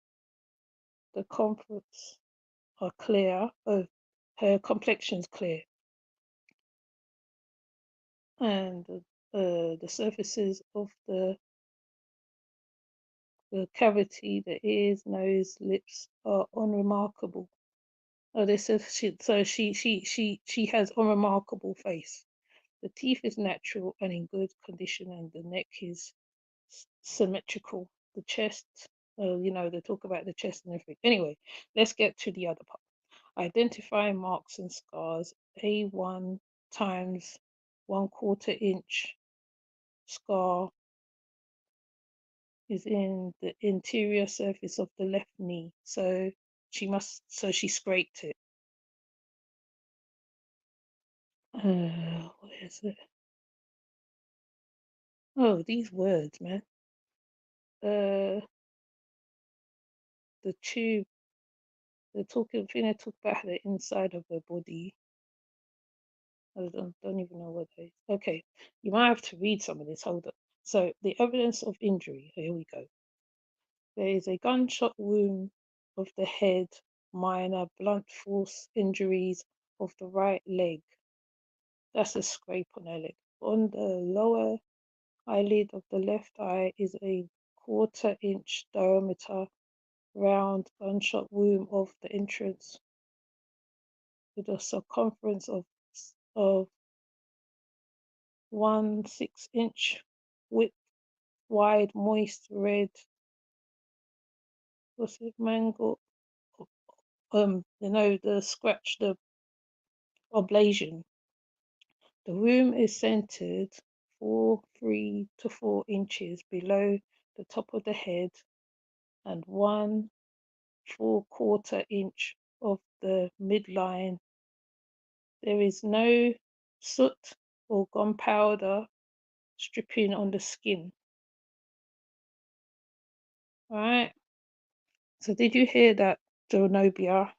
The comforts are clear. Her complexion's clear, and the surfaces of the cavity, the ears, nose, lips are unremarkable. Oh, they said she has unremarkable face. The teeth is natural and in good condition, and the neck is symmetrical. The chest, they talk about the chest and everything. Anyway, let's get to the other part. Identifying marks and scars. A1 times 1/4 inch scar is in the interior surface of the left knee. So she scraped it. What is it? Oh, these words, man. The tube. They're talking. I think they talk about the inside of the body. I don't even know what that is. Okay, you might have to read some of this. Hold up. So the evidence of injury. Here we go. There is a gunshot wound of the head, minor blunt force injuries of the right leg. That's a scrape on her leg. On the lower eyelid of the left eye is a quarter-inch diameter round gunshot wound of the entrance with a circumference of 1/6 inch width, wide, moist red. What's it? Mango. The scratch, the ablation. The wound is centered 3 to 4 inches below the top of the head and 1 4/4 inch of the midline. There is no soot or gunpowder stripping on the skin. Right? So did you hear that, Zenobia?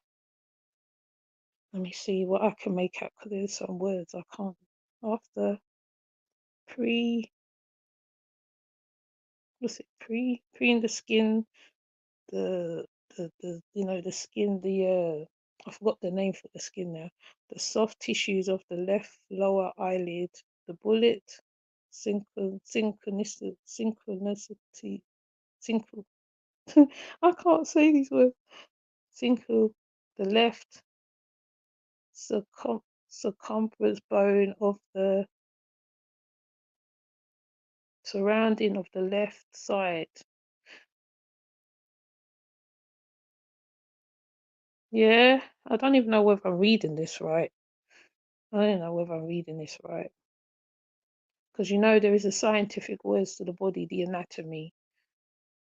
Let me see what I can make out because there's some words I can't. After pre, what's it? Pre in the skin, the skin, I forgot the name for the skin now. The soft tissues of the left lower eyelid, the bullet, synchronicity, synchro. I can't say these words. Synchro, the left circumference bone of the surrounding of the left side. Yeah, I don't even know whether I'm reading this right. I don't know whether I'm reading this right. Because there is a scientific words to the body, the anatomy,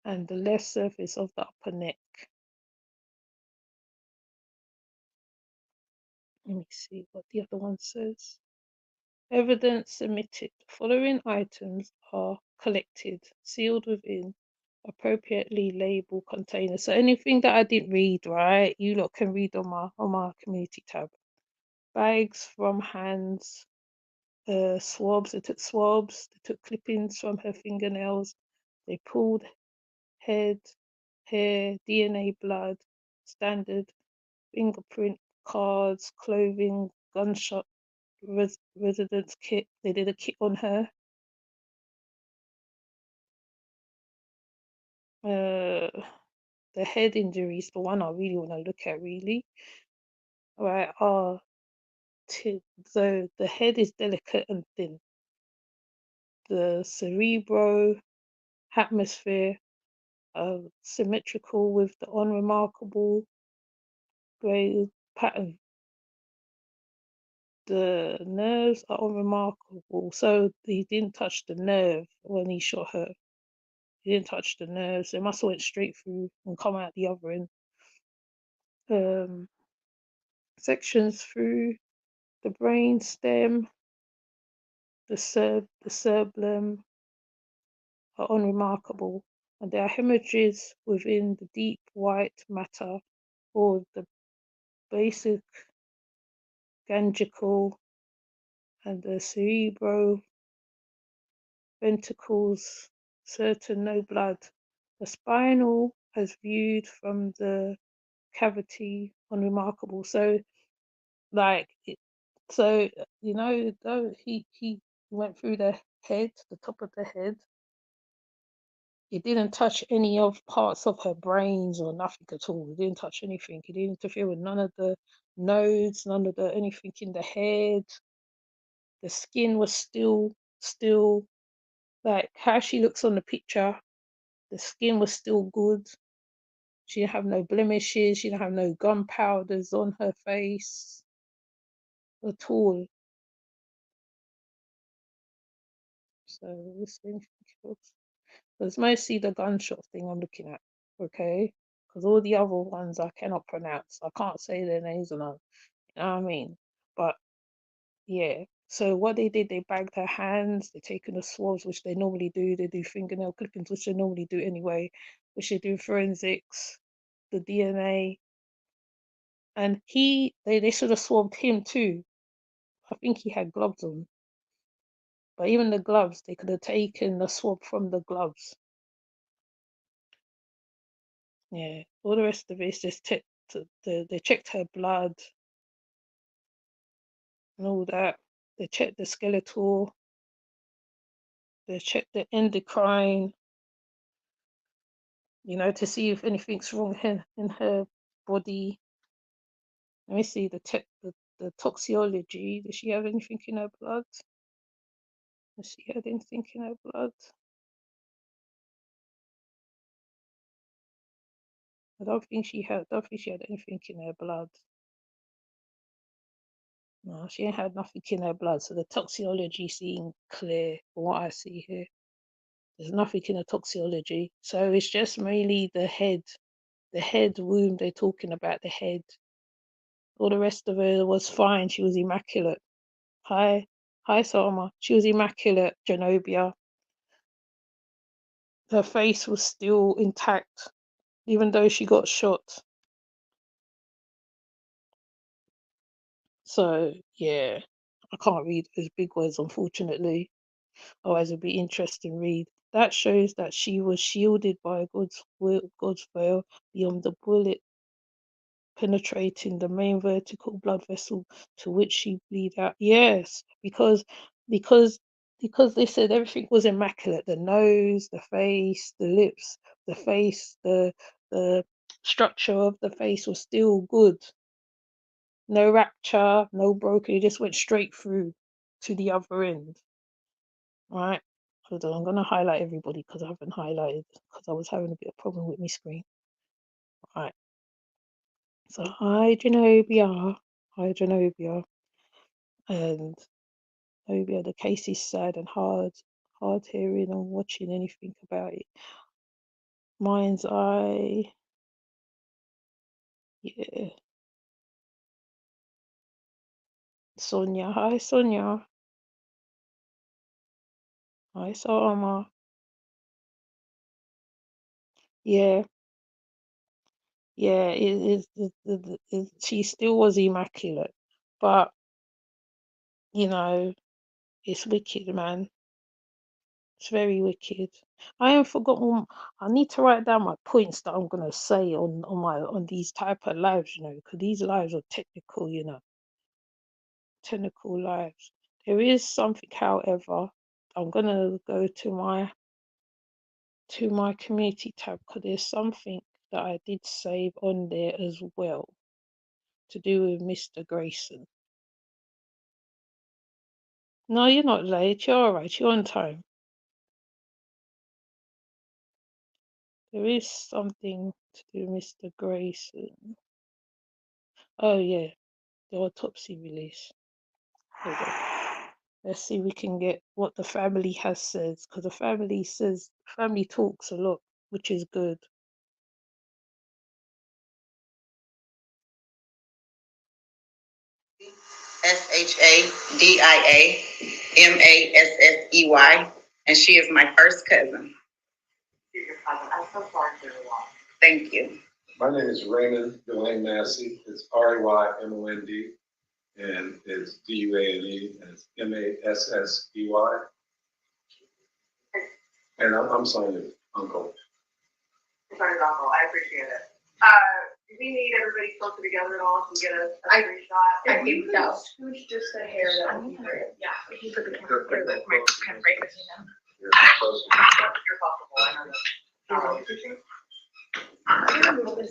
and the left surface of the upper neck. Let me see what the other one says. Evidence submitted. The following items are collected, sealed within appropriately labeled containers. So anything that I didn't read, right, you lot can read on my community tab. Bags from hands, swabs. They took clippings from her fingernails. They pulled head, hair, DNA, blood, standard fingerprint cards, clothing, gunshot residence kit. They did a kit on her. The head injuries, the one I really want to look at, really. Right, so the head is delicate and thin. The cerebral atmosphere symmetrical with the unremarkable grey pattern. The nerves are unremarkable, so he didn't touch the nerve when he shot her. He didn't touch the nerves. It must have went straight through and come out the other end. Sections through the brain stem, the cerebellum are unremarkable, and there are hemorrhages within the deep white matter or the basic ganglicle and the cerebroventricles, certain no blood. The spinal, as viewed from the cavity, unremarkable. So, like, though he went through the head, the top of the head. It didn't touch any of parts of her brains or nothing at all. It didn't touch anything. It didn't interfere with none of the nodes, none of the anything in the head. The skin was still like how she looks on the picture. The skin was still good. She didn't have no blemishes. She didn't have no gunpowders on her face at all. So this thing, it's mostly the gunshot thing I'm looking at, okay? Because all the other ones I cannot pronounce. I can't say their names or not. You know what I mean? But Yeah. So what they did, they bagged her hands. They're taking the swabs, which they normally do. They do fingernail clippings, which they normally do anyway. Which they do forensics, the DNA, and they should have swabbed him too. I think he had gloves on, but even the gloves, they could have taken the swab from the gloves. Yeah. All the rest of it is just checked. They checked her blood and all that. They checked the skeletal. They checked the endocrine, to see if anything's wrong in her body. Let me see the toxicology. Does she have anything in her blood? Does she have anything in her blood? I don't think she had. Don't think she had anything in her blood. No, she ain't had nothing in her blood. So the toxicology seemed clear from what I see here. There's nothing in the toxicology. So it's just mainly the head wound. They're talking about the head. All the rest of her was fine. She was immaculate. Hi, Sonia. She was immaculate, Genobia. Her face was still intact, even though she got shot. So, yeah, I can't read those big words, unfortunately. Otherwise, it'd be interesting read. That shows that she was shielded by God's veil beyond the bullet penetrating the main vertical blood vessel to which she bleed out. Yes, because they said everything was immaculate. The nose, the face, the lips, the face, the structure of the face was still good. No rupture, no broken. It just went straight through to the other end. Right. Hold on, I'm gonna highlight everybody because I haven't highlighted because I was having a bit of problem with my screen. Right. So hi Genobia. Hi Genobia. And Genobia, the case is sad and hard hearing and watching anything about it. Mind's eye. Yeah. Sonia. Hi Sonia. Hi Salma. Yeah. Yeah, she still was immaculate. But, it's wicked, man. It's very wicked. I haven't forgotten. I need to write down my points that I'm gonna say on these type of lives, because these lives are technical, technical lives. There is something, however, I'm gonna go to my community tab because there's something that I did save on there as well to do with Mr. Grayson. No, you're not late. You're all right. You're on time. There is something to do with Mr. Grayson. Oh yeah, the autopsy release. Hold on. Let's see if we can get what the family has said, because the family talks a lot, which is good. ShadiaMassey, and she is my first cousin. I'm so sorry for your loss. Thank you. My name is Raymond Dwayne Massey. It's RAYMOND, and it's DUANE, and it's MASSEY. And I'm Sonia's uncle. Sonia's uncle. I appreciate it. Do we need everybody closer together at all to get a screenshot? I think so. Scooch just the hair, that would be great. Yeah, if you put the camera kind of right with you now. You're comfortable. I know that.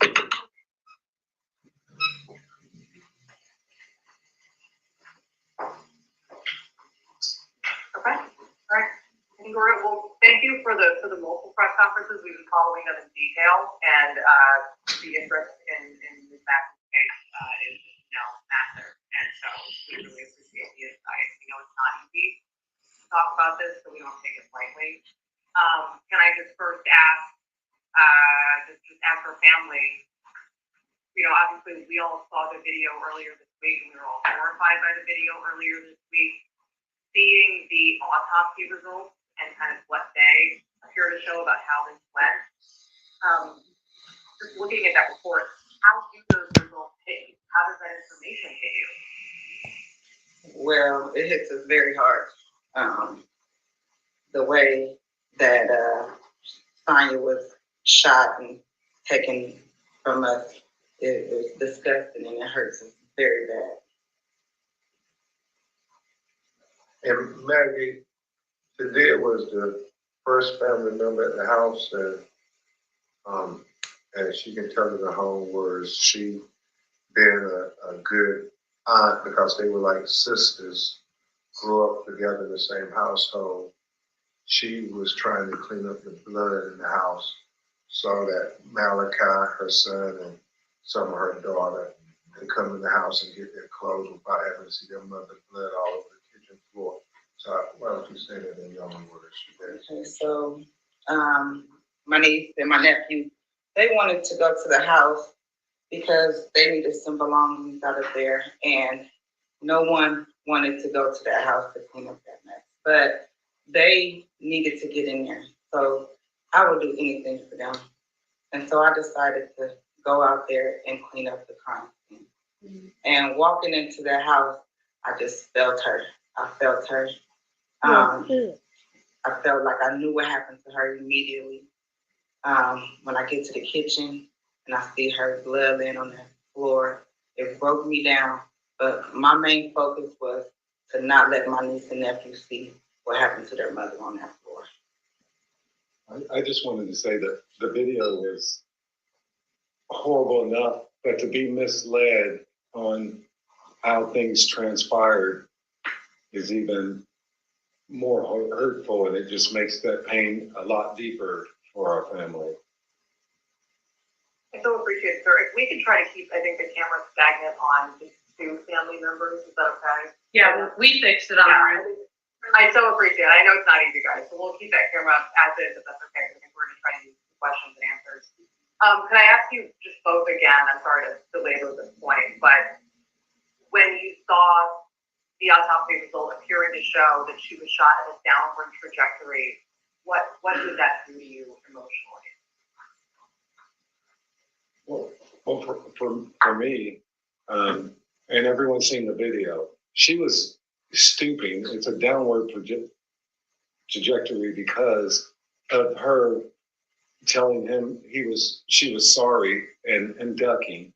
Okay, all right. I think we're, well, thank you for the multiple press conferences. We've been following them in detail, and the interest in this case is massive. And so we really appreciate the insight. We know it's not easy to talk about this, so we don't take it lightly. Can I just first ask, just ask her family, obviously we all saw the video earlier this week, and we were all horrified by the video earlier this week. Seeing the autopsy results and kind of what they appear to show about how this went. Just looking at that report, how do those results hit you? How does that information hit you? Well, it hits us very hard. The way that Sonia was shot and taken from us, it was disgusting and it hurts us very bad. And Maggie, today was the first family member at the house, and she can tell in her own words, she being a good aunt because they were like sisters, grew up together in the same household. She was trying to clean up the blood in the house, saw that Malachi, her son, and some of her daughter could come in the house and get their clothes without having to see their mother's blood all over the kitchen floor. So why don't you say that in your own words? Okay, so my niece and my nephew, they wanted to go to the house because they needed some belongings out of there, and no one wanted to go to that house to clean up that mess. But they needed to get in there, so I would do anything for them. And so I decided to go out there and clean up the crime scene. Mm-hmm. And walking into that house, I just felt her. I felt her. I felt like I knew what happened to her immediately. When I get to the kitchen and I see her blood laying on the floor, it broke me down. But my main focus was to not let my niece and nephew see what happened to their mother on that floor. I just wanted to say that the video was horrible enough, but to be misled on how things transpired is even more hurtful, and it just makes that pain a lot deeper for our family. I so appreciate it, sir. If we can try to keep, I think, the camera stagnant on just 2 family members, is that okay? Yeah, we fixed it on our end. I so appreciate it. I know it's not easy, guys, so we'll keep that camera up as is, if that's okay. I think we're gonna try to use questions and answers. Can I ask you just both again? I'm sorry to belabor this point, but when you saw the autopsy result appearing to show that she was shot at a downward trajectory, what did that do to you emotionally? Well, for me, and everyone's seen the video, she was stooping. It's a downward trajectory because of her telling him she was sorry and ducking.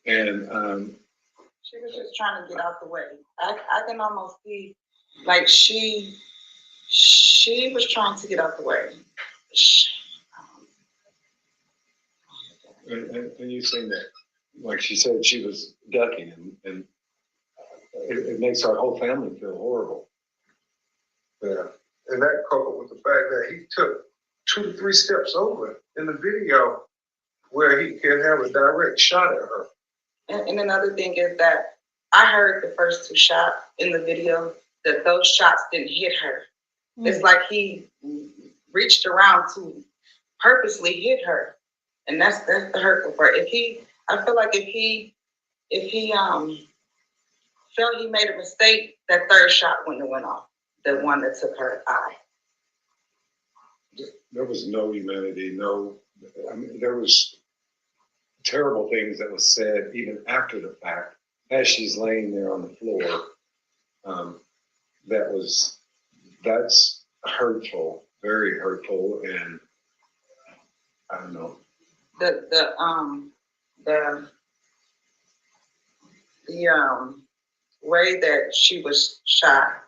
And she was just trying to get out the way. I can almost see, like she was trying to get out the way. And you've seen that, like she said, she was ducking, and it makes our whole family feel horrible. Yeah, and that coupled with the fact that he took 2 to 3 steps over in the video where he can have a direct shot at her. And another thing is that I heard the first 2 shots in the video that those shots didn't hit her. It's like he reached around to purposely hit her, and that's the hurtful part. I feel like if he felt he made a mistake, that 3rd shot wouldn't have went off, the one that took her eye. There was no humanity, there was terrible things that was said even after the fact, as she's laying there on the floor. That's hurtful, very hurtful, and I don't know. The way that she was shot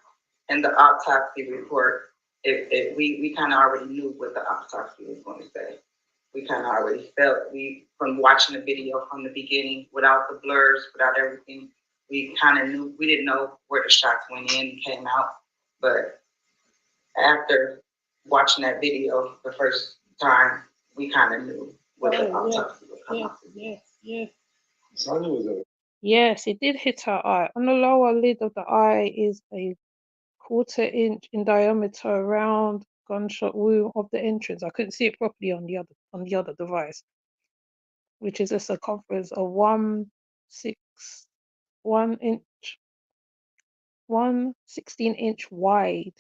in the autopsy report, we kind of already knew what the autopsy was going to say. We kind of already felt, from watching the video from the beginning, without the blurs, without everything, we kind of knew. We didn't know where the shots went in and came out, but after watching that video the first time, we kind of knew what the autopsy was coming out. Yes. Sonia was Yes, it did hit her eye. On the lower lid of the eye is a 1/4 inch in diameter round gunshot wound of the entrance. I couldn't see it properly on the other device, which is a circumference of 1/6 1 16-inch wide.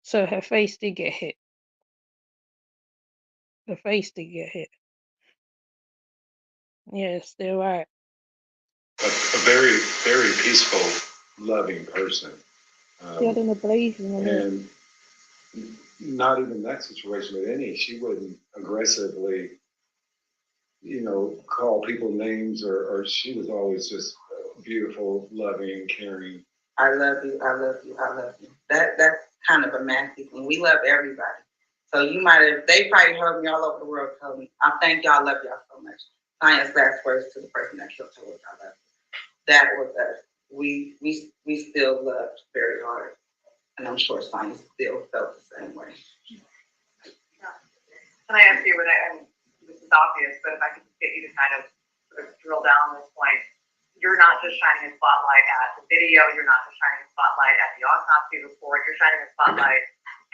So her face did get hit. Her face did get hit. Yes, they're right. A very, very peaceful, loving person. She had an ablation on it. And not even that situation, but she wouldn't aggressively, call people names, or she was always just beautiful, loving, caring. I love you, I love you, I love you. That's kind of a Massey thing. We love everybody. So they probably heard me all over the world tell me, I thank y'all, love y'all so much. Sonia's last words to the person that killed her was, I love you. That was us. We still loved very hard. And I'm sure Sonia still felt the same way. Can I ask you, and this is obvious, but if I could just get you to kind of sort of drill down on this point, you're not just shining a spotlight at the video, you're not just shining a spotlight at the autopsy report, you're shining a spotlight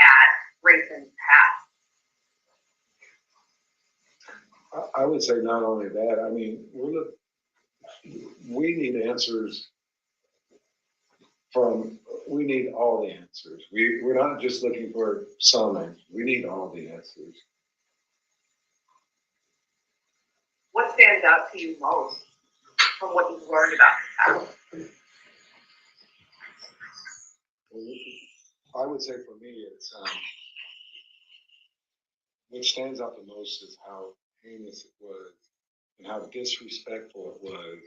at Grayson's past. I would say not only that, I mean, we need answers we need all the answers. We're not just looking for some answers, we need all the answers. What stands out to you most from what you've learned about the past? I would say for me, it's what stands out the most is how heinous it was and how disrespectful it was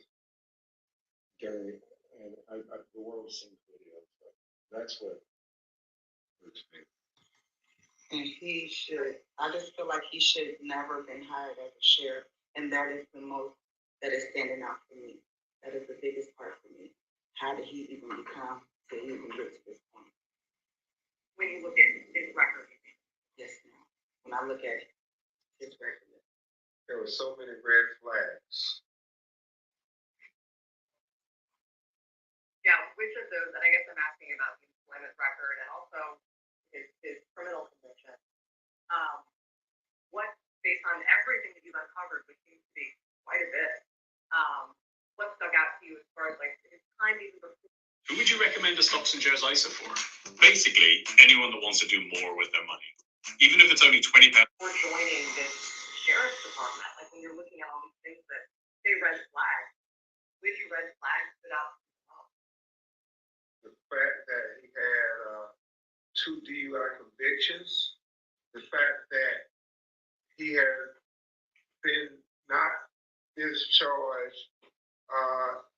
during, and the world seen videos, but that's what hurts me. And I just feel like he should have never been hired as a sheriff. And that is the most that is standing out for me. That is the biggest part for me. How did he even become to even get to this point? When you look at his record. Yes, ma'am. When I look at his record. There were so many red flags. Yeah, which of those, and I guess I'm asking about his employment record and also his criminal conviction. What, based on everything that you've uncovered, which seems to be quite a bit, what stuck out to you as far as like his time even before? Who would you recommend a stocks and shares ISA for? Basically, anyone that wants to do more with their money, even if it's only £20. We're joining this sheriff's department, like when you're looking at all these things that say red flags, which red flags stood out? The fact that he had 2 DUI convictions, the fact that he had been not discharged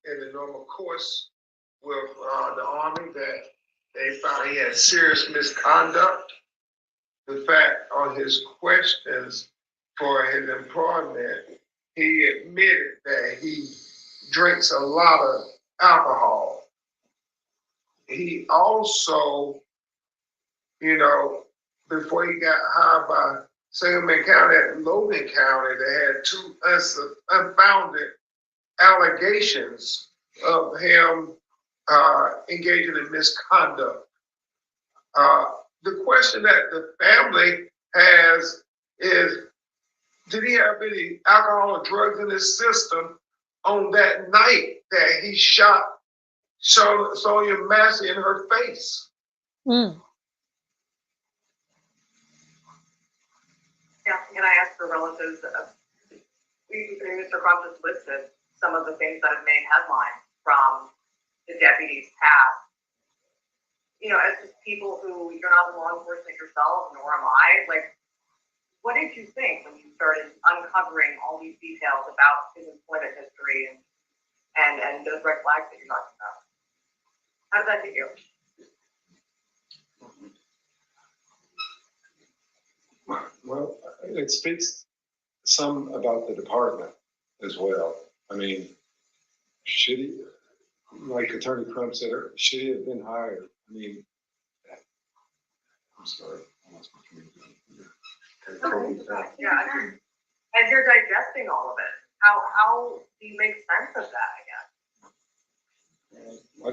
in the normal course with the Army, that they found he had serious misconduct. The fact on his questions for his employment, he admitted that he drinks a lot of alcohol. He also, before he got hired by Sangamon County at Logan County, they had 2 unfounded allegations of him engaging in misconduct. The question that the family has is, did he have any alcohol or drugs in his system on that night that he shot Sonia Massey in her face? Mm. Yeah, can I ask for relatives? Mr. Crump has listed some of the things that have made headlines from the deputy's past. As just people who, you're not law enforcement yourself, nor am I, like, what did you think when you started uncovering all these details about his employment history and those red flags that you're talking about? How did that hit you? Well, it speaks some about the department as well. I mean, should he, like Attorney Crump said, should he have been hired? I mean, I'm sorry, I lost my communication. Yeah, as you're digesting all of it, how do you make sense of that, I guess? I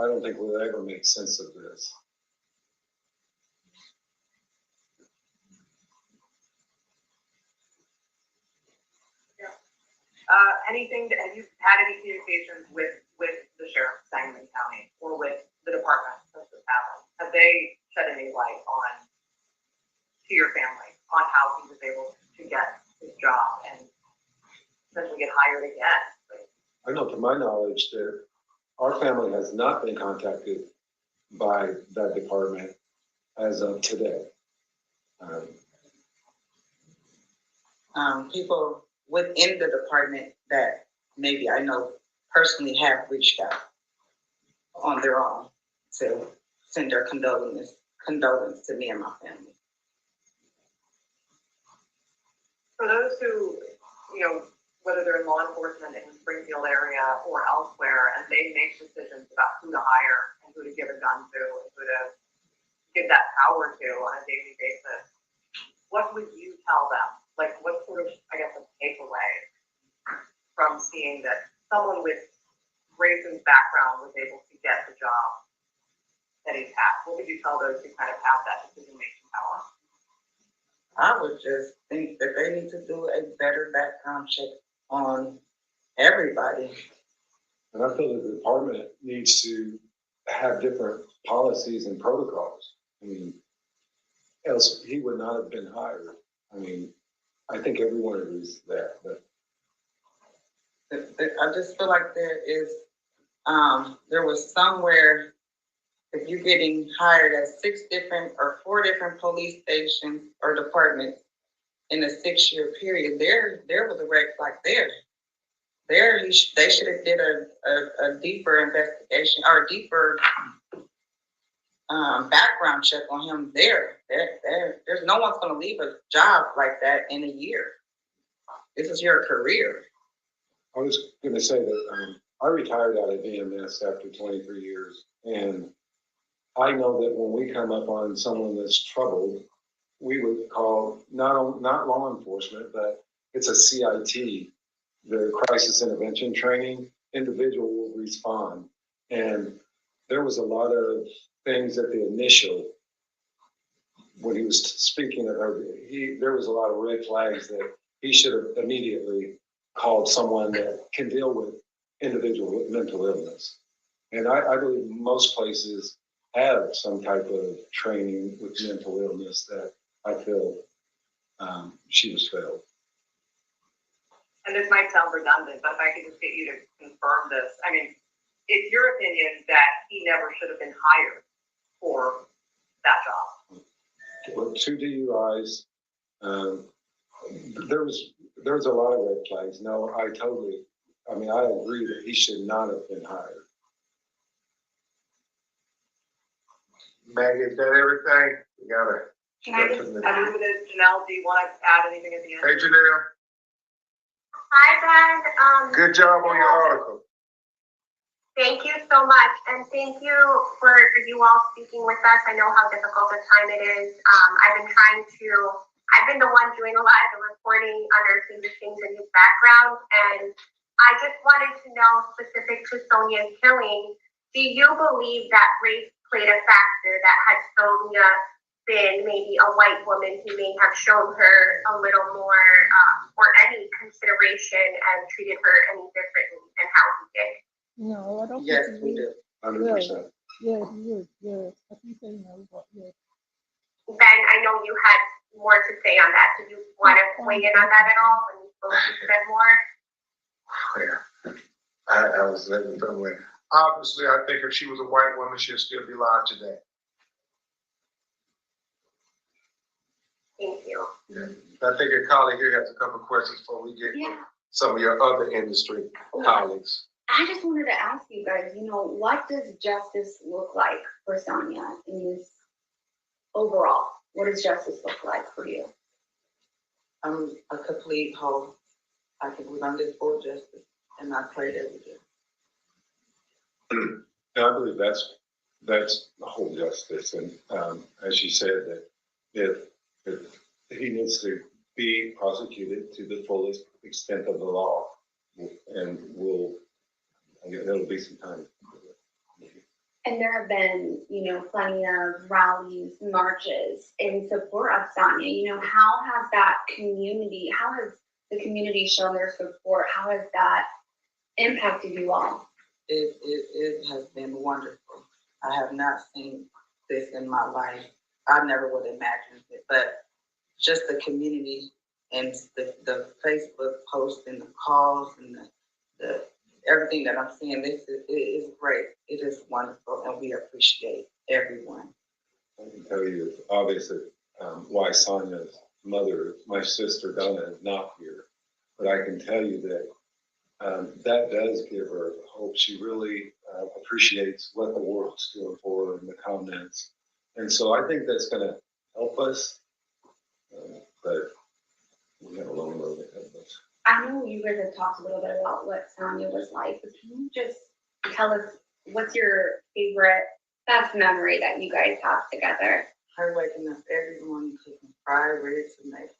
don't think we'll ever make sense of this. anything that, have you had any communications with the sheriff of Sangamon County or with the department since this happened? Have they shed any light on, to your family, on how he was able to get his job and essentially get hired again? I know, to my knowledge, that our family has not been contacted by that department as of today. People within the department that maybe I know personally have reached out on their own to send their condolence to me and my family. For those who, whether they're in law enforcement in the Springfield area or elsewhere, and they make decisions about who to hire and who to give a gun to and who to give that power to on a daily basis, what would you tell them? Like, what sort of, I guess, a takeaway from seeing that someone with Grayson's background was able to get the job that he's had? What would you tell those who kind of have that decision-making power? I would just think that they need to do a better background check on everybody. And I feel the department needs to have different policies and protocols. I mean, else he would not have been hired. I mean, I think everyone agrees to that, but I just feel like there was somewhere, if you're getting hired at 6 different or 4 different police stations or departments in a 6-year period, there was a red flag there. They should have did a deeper investigation or a deeper background check on him there. There's no one's going to leave a job like that in a year. This is your career. I was going to say that I retired out of VMS after 23 years, and I know that when we come up on someone that's troubled, we would call not law enforcement, but it's a CIT, the crisis intervention training. Individual will respond, and there was a lot of things at the initial when he was speaking of her. There was a lot of red flags that he should have immediately called someone that can deal with individual with mental illness. And I believe most places have some type of training with mental illness that I feel she was failed. And this might sound redundant, but if I could just get you to confirm this. I mean, it's your opinion that he never should have been hired for that job? Well, 2 DUIs. There was a lot of red flags. No, I agree that he should not have been hired. Maggie, is that everything? We gotta. Can I just, Janelle, do you want to add anything at the end? Hey, Janelle. Hi, Ben. Good job on your article. Thank you so much, and thank you for you all speaking with us. I know how difficult a time it is. I've been the one doing a lot of the reporting, unearthing the things in his background, and I just wanted to know, specific to Sonia's killing, do you believe that race played a factor, that had Sonia been maybe a white woman, he may have shown her a little more or any consideration and treated her any differently than how he did? No, I don't Yes, think we he do. 100%. Yeah, he would. Yeah, I think they know, but yeah. Ben, I know you had more to say on that. Do you want to weigh in on that at all? When you both said more? Yeah, I was letting them win. Obviously, I think if she was a white woman, she'd still be alive today. Thank you. Yeah. I think your colleague here has a couple of questions before we get some of your other industry colleagues. I just wanted to ask you guys, what does justice look like for Sonia in this overall? What does justice look like for you? I'm a complete whole. I think we're going to do full justice, and I pray that we do. And I believe that's the whole justice. And as you said, that if he needs to be prosecuted to the fullest extent of the law, and there'll be some time. And there have been, plenty of rallies, marches in support of Sonia. How has the community shown their support? How has that impacted you all? It has been wonderful. I have not seen this in my life. I never would have imagined it, but just the community and the Facebook posts and the calls and the everything that I'm seeing, it is great. It is wonderful, and we appreciate everyone. I can tell you, it's obvious that why Sonia's mother, my sister Donna, is not here. But I can tell you that that does give her hope. She really appreciates what the world's doing for her in the comments. And so I think that's going to help us. But we have a long road ahead of us. I know you guys have talked a little bit about what Sonia was like, but can you just tell us what's your favorite, best memory that you guys have together? Her waking up every morning cooking fried red tomatoes.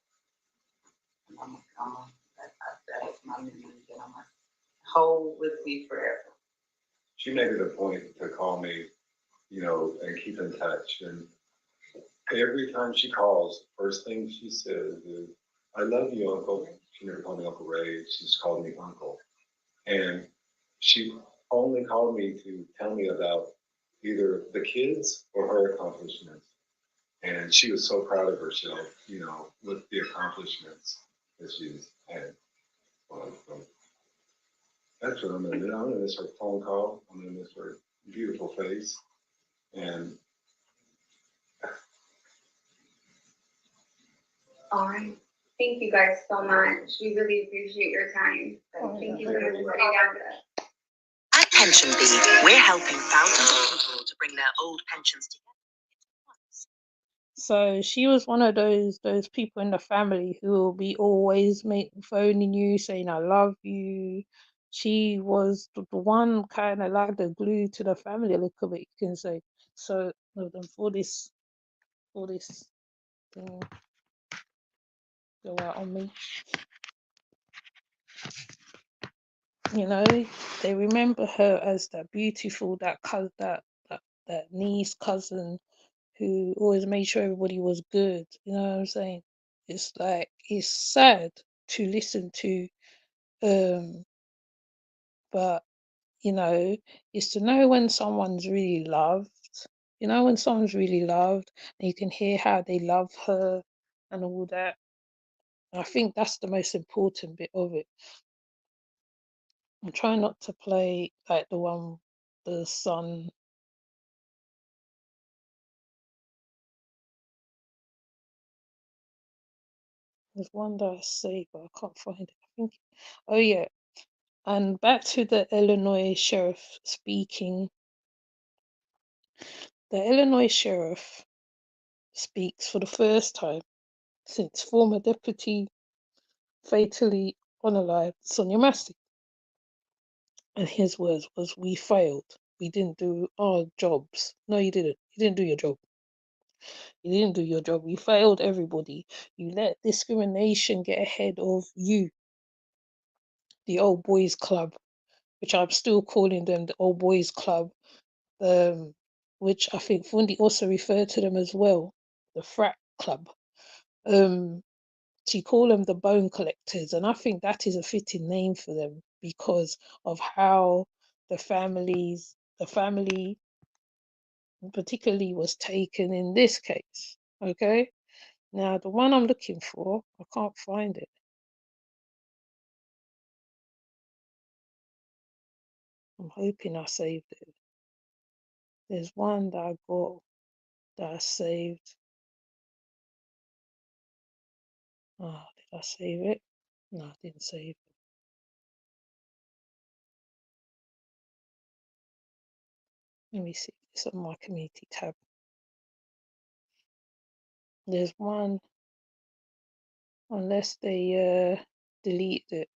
That is my memory that I'm gonna hold with me forever. She made it a point to call me, and keep in touch. And every time she calls, first thing she says is, "I love you, Uncle." She never called me Uncle Ray. She just called me Uncle. And she only called me to tell me about either the kids or her accomplishments. And she was so proud of herself, with the accomplishments that she's had. So that's what I'm gonna do. I'm gonna miss her phone call. I'm gonna miss her beautiful face. And All right. Thank you guys so much. We really appreciate your time. Thank you so much for sitting down with us. At Pension Bee, we're helping thousands of people to bring their old pensions together. So she was one of those people in the family who will be always phoning you saying I love you. She was the one kind of like the glue to the family a little bit, you can say. So for this thing go out on me. They remember her as that beautiful, that niece cousin who always made sure everybody was good. You know what I'm saying? It's like it's sad to listen to, but it's to know when someone's really loved. When someone's really loved, and you can hear how they love her and all that. I think that's the most important bit of it. I'm trying not to play like the son. There's one that I saved, but I can't find it. I think, oh yeah. And back to the Illinois sheriff speaking. The Illinois sheriff speaks for the first time since former deputy fatally unalived Sonia Massey. And his words was, "We failed. We didn't do our jobs." No, you didn't. You didn't do your job. You didn't do your job. You failed everybody. You let discrimination get ahead of you. The old boys club, which I'm still calling them the old boys club, which I think Fundi also referred to them as well, the frat club. She called them the bone collectors, and I think that is a fitting name for them because of how the family particularly was taken in this case. Okay, now the one I'm looking for, I can't find it. I'm hoping I saved it. There's one that I got that I saved. Oh, did I save it? No, I didn't save it. Let me see. It's on my community tab. There's one, unless they delete it.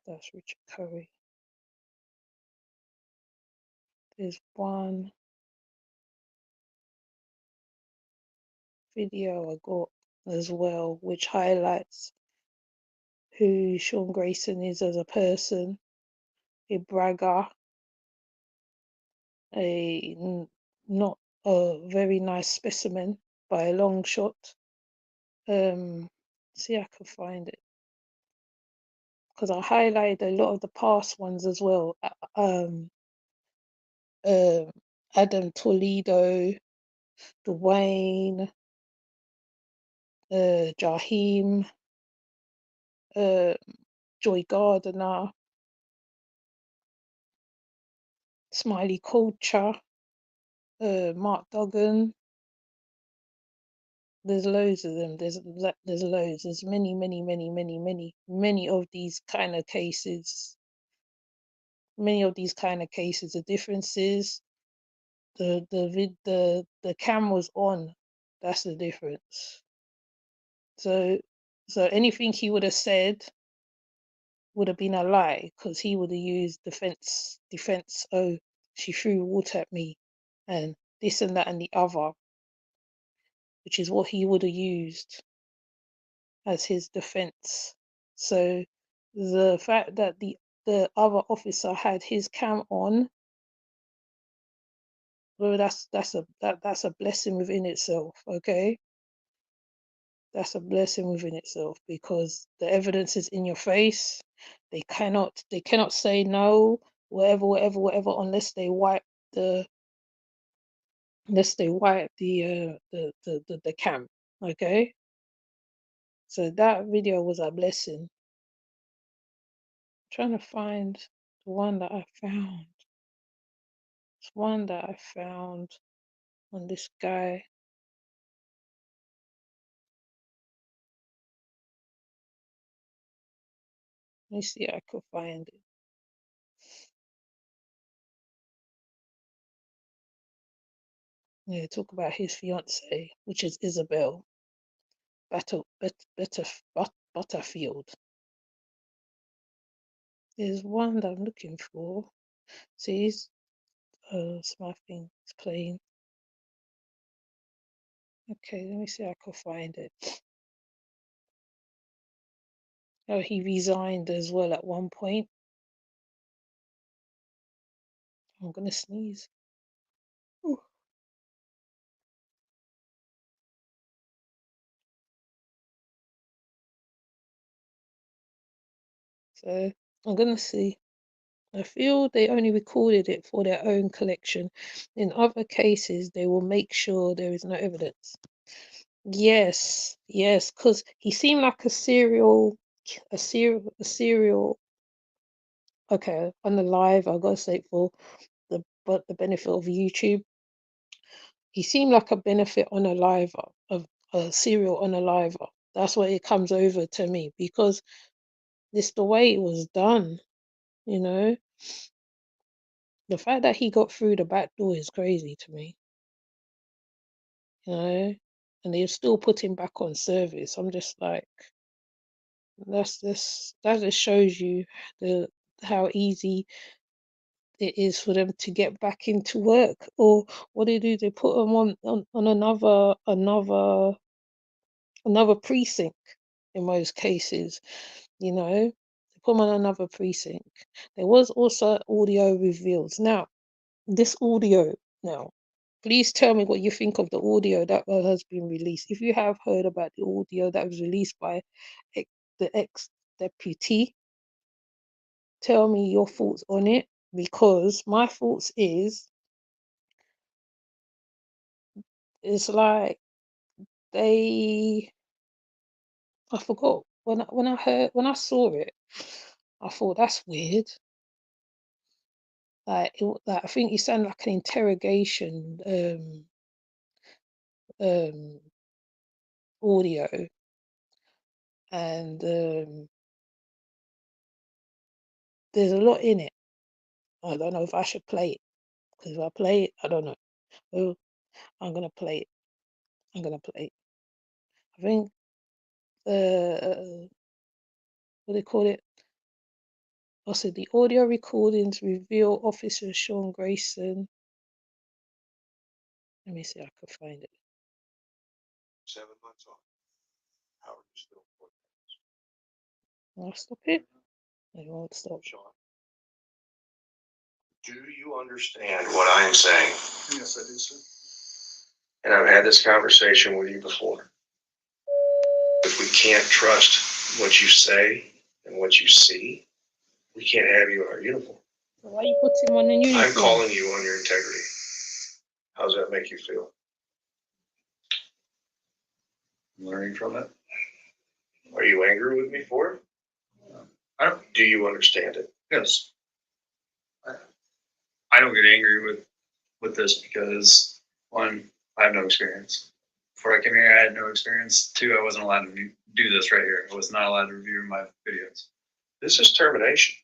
That's Richard Curry. There's one video I got as well, which highlights who Sean Grayson is as a person, a bragger, not a very nice specimen, by a long shot. See, I can find it because I highlighted a lot of the past ones as well. Adam Toledo, Dwayne, Jaheim, Joy Gardner, Smiley Culture, Mark Duggan. There's loads of them. There's loads. There's many of these kind of cases. Many of these kind of cases. The differences, the camera's on. That's the difference. So anything he would have said would have been a lie because he would have used defense. Oh, she threw water at me, and this and that and the other, which is what he would have used as his defense. So the fact that the other officer had his cam on, well, that's a blessing within itself. Okay, that's a blessing within itself because the evidence is in your face. They cannot say no, whatever, unless they wipe the the cam. Okay, so that video was a blessing. I'm trying to find the one that I found. It's one that I found on this guy. Let me see if I can find it. Yeah, talk about his fiance, which is Isabel Butterfield. There's one that I'm looking for. See, it's my thing. It's playing. Okay, let me see if I can find it. Oh, he resigned as well at one point. I'm gonna sneeze. Ooh. So I'm gonna see. I feel they only recorded it for their own collection. In other cases, they will make sure there is no evidence. Yes, because he seemed like a serial. Okay, on the live, I gotta say it for the benefit of YouTube. He seemed like a benefit on a live of a serial on a live. That's what it comes over to me because it's the way it was done. You know, the fact that he got through the back door is crazy to me. You know, and they still put him back on service. I'm just like, that just shows you how easy it is for them to get back into work. Or what they do, they put them on another precinct in most cases. You know, they put them on another precinct. There was also audio revealed. Now, this audio now. Please tell me what you think of the audio that has been released. If you have heard about the audio that was released by the ex-deputy, tell me your thoughts on it, because my thoughts is, it's like I forgot when I saw it, I thought that's weird. Like I think it sounded like an interrogation audio, and there's a lot in it. I don't know if I should play it, because if I play it, I don't know. Well, I'm gonna play it. I think what they call it? Also, the audio recordings reveal Officer Sean Grayson. Let me see if I can find it. 7 months on. How are you still working? I'll stop it. I won't stop. Sean, do you understand what I am saying? Yes, I do, sir. And I've had this conversation with you before. If we can't trust what you say and what you see, we can't have you in our uniform. Why are you putting on the uniform? I'm calling you on your integrity. How does that make you feel? Learning from it. Are you angry with me for it? Do you understand it? Yes. I don't get angry with this because, one, I have no experience. Before I came here, I had no experience. Two, I wasn't allowed to do this right here. I was not allowed to review my videos. This is termination.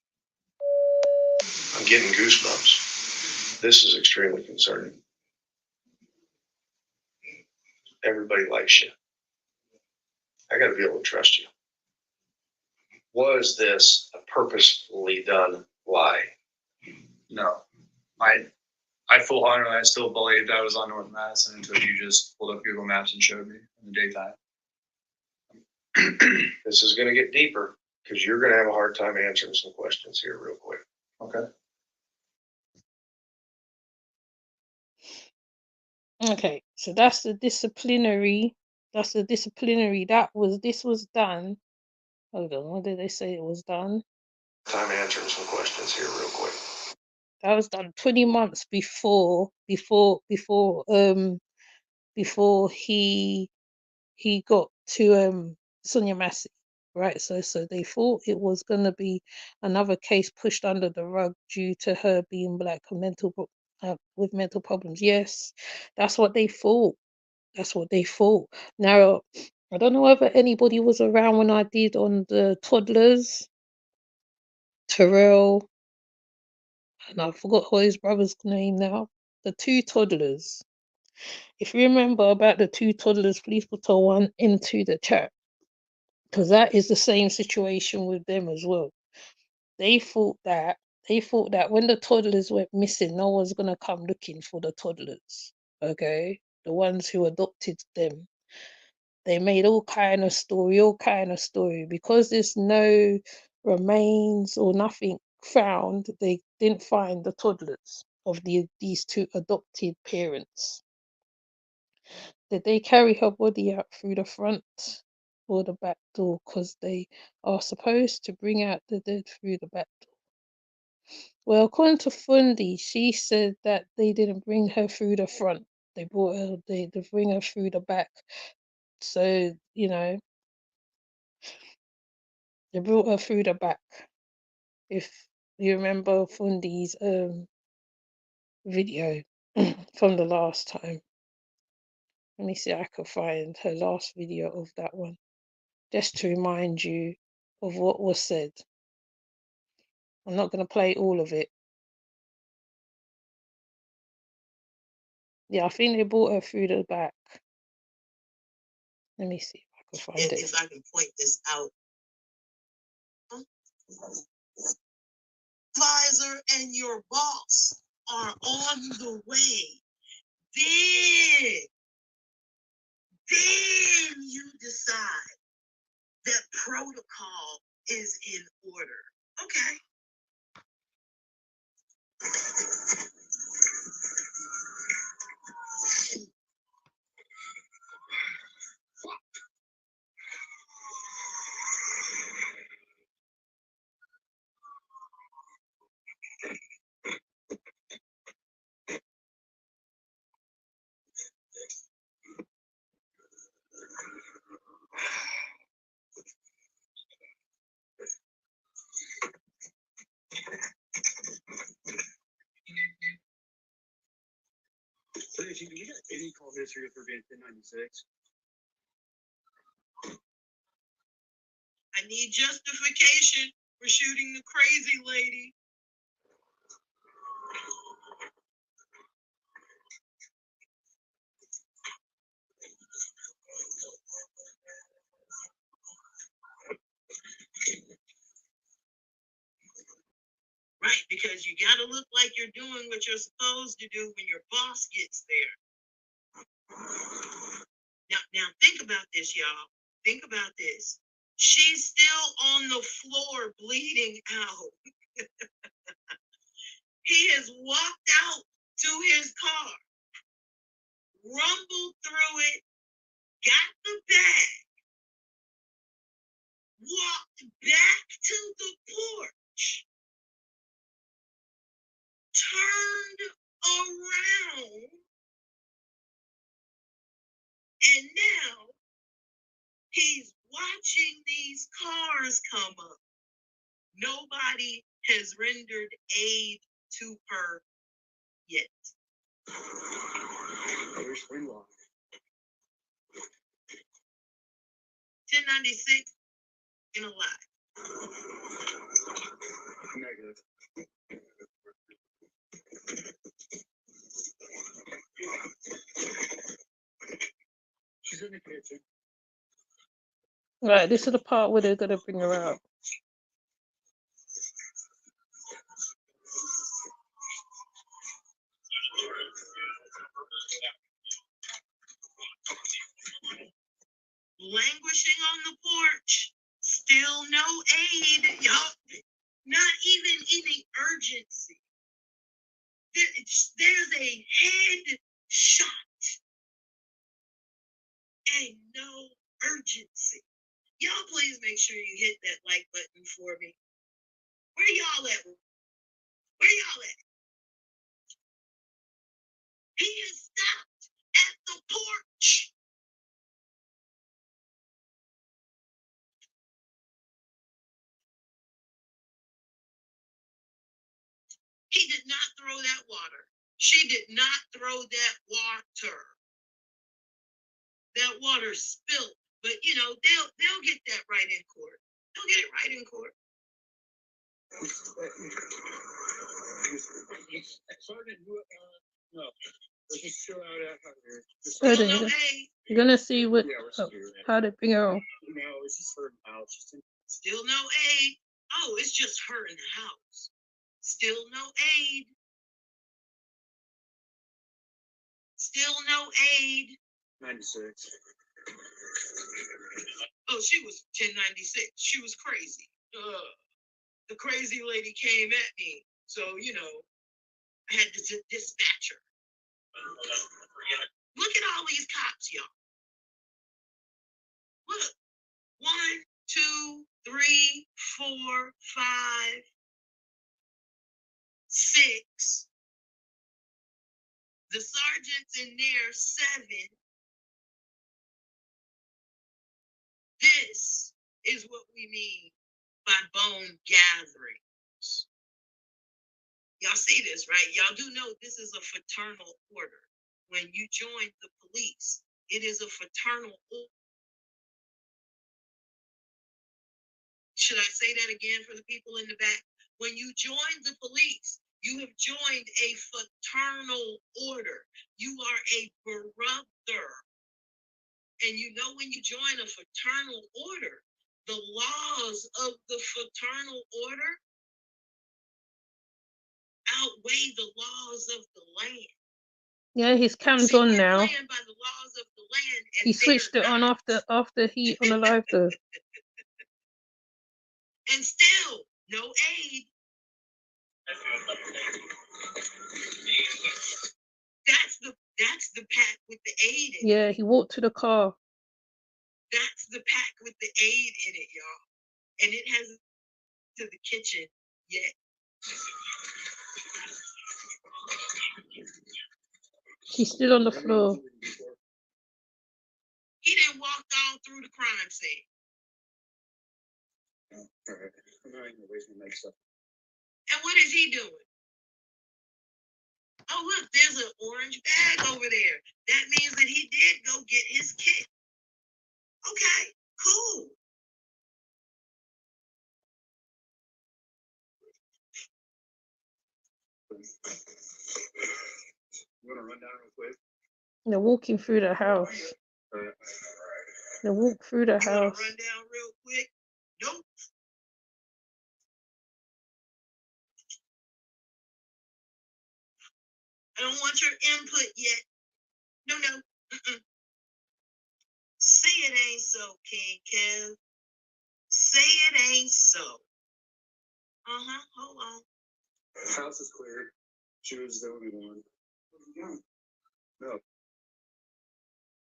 I'm getting goosebumps. This is extremely concerning. Everybody likes you. I got to be able to trust you. Was this a purposefully done lie? No. I full-heartedly, I still believed I was on North Madison until you just pulled up Google Maps and showed me in the daytime. This is going to get deeper because you're going to have a hard time answering some questions here real quick. Okay. Okay, so that's the disciplinary. This was done. Hold on, what did they say it was done? Time answering some questions here real quick. That was done 20 months before he got to Sonia Massey, right? So they thought it was gonna be another case pushed under the rug due to her being black and with mental problems. Yes, that's what they thought. That's what they thought. Now, I don't know whether anybody was around when I did on the toddlers, Terrell, and I forgot what his brother's name now. The two toddlers. If you remember about the two toddlers, please put a one into the chat, because that is the same situation with them as well. They thought that when the toddlers went missing, no one's gonna come looking for the toddlers. Okay, the ones who adopted them. They made all kind of story, because there's no remains or nothing found. They didn't find the toddlers of these two adopted parents. Did they carry her body out through the front or the back door? Because they are supposed to bring out the dead through the back door. Well, according to Fundi, she said that they didn't bring her through the front. They bring her through the back. So, they brought her through the back. If you remember Fundi's video from the last time. Let me see if I can find her last video of that one, just to remind you of what was said. I'm not going to play all of it. Yeah, I think they brought her through the back. Let me see if I can find it. If I can point this out. Supervisor and your boss are on the way. Then you decide that protocol is in order. Okay. So, if you got any call history for being 1096? I need justification for shooting the crazy lady. Right, because you got to look like you're doing what you're supposed to do when your boss gets there. Now think about this, y'all. Think about this. She's still on the floor bleeding out. He has walked out to his car. rumbled through it, got the bag, walked back to the porch, turned around, and now he's watching these cars come up. Nobody has rendered aid to her yet. There's free law. 1096 in a lie. Negative. She's in the kitchen. Right, this is the part where they're gonna bring her out. Languishing on the porch, still no aid, y'all. Not even any urgency. There's a head shot and no urgency. Y'all please make sure you hit that like button for me. Where y'all at? Where y'all at? He is stopped at the porch. He did not throw that water. She did not throw that water. That water spilled, but you know, they'll get that right in court. They'll get it right in court. No, let's just chill out out here. So you're gonna see what how they bring her on. No, it's just her house. Still no aid. Oh, it's just her in the house. Still no aid. Still no aid. 96. Oh, she was 1096. She was crazy. The crazy lady came at me. So, you know, I had to dispatch her. Look at all these cops, y'all. Look. 1, 2, 3, 4, 5, 6. The sergeant's in there, 7. This is what we mean by bone gatherings. Y'all see this, right? Y'all do know this is a fraternal order. When you join the police, it is a fraternal order. Should I say that again for the people in the back? When you join the police, you have joined a fraternal order. You are a brother. And you know, when you join a fraternal order, the laws of the fraternal order outweigh the laws of the land. Yeah, his cam's on now. He switched it on after heat on the live though. And still no aid. That's the pack with the aid in it. Yeah, he walked to the car. That's the pack with the aid in it, y'all. And it hasn't to the kitchen yet. She's still on the floor. He didn't walk all through the crime scene. And what is he doing? Oh, look, there's an orange bag over there. That means that he did go get his kit. Okay, cool. You want to run down real quick? They're walking through the house. They walk through the house. Run down real quick. Nope. I don't want your input yet. No. Say it ain't so, King Kev. Say it ain't so. Hold on. House is clear. She was the only one. No.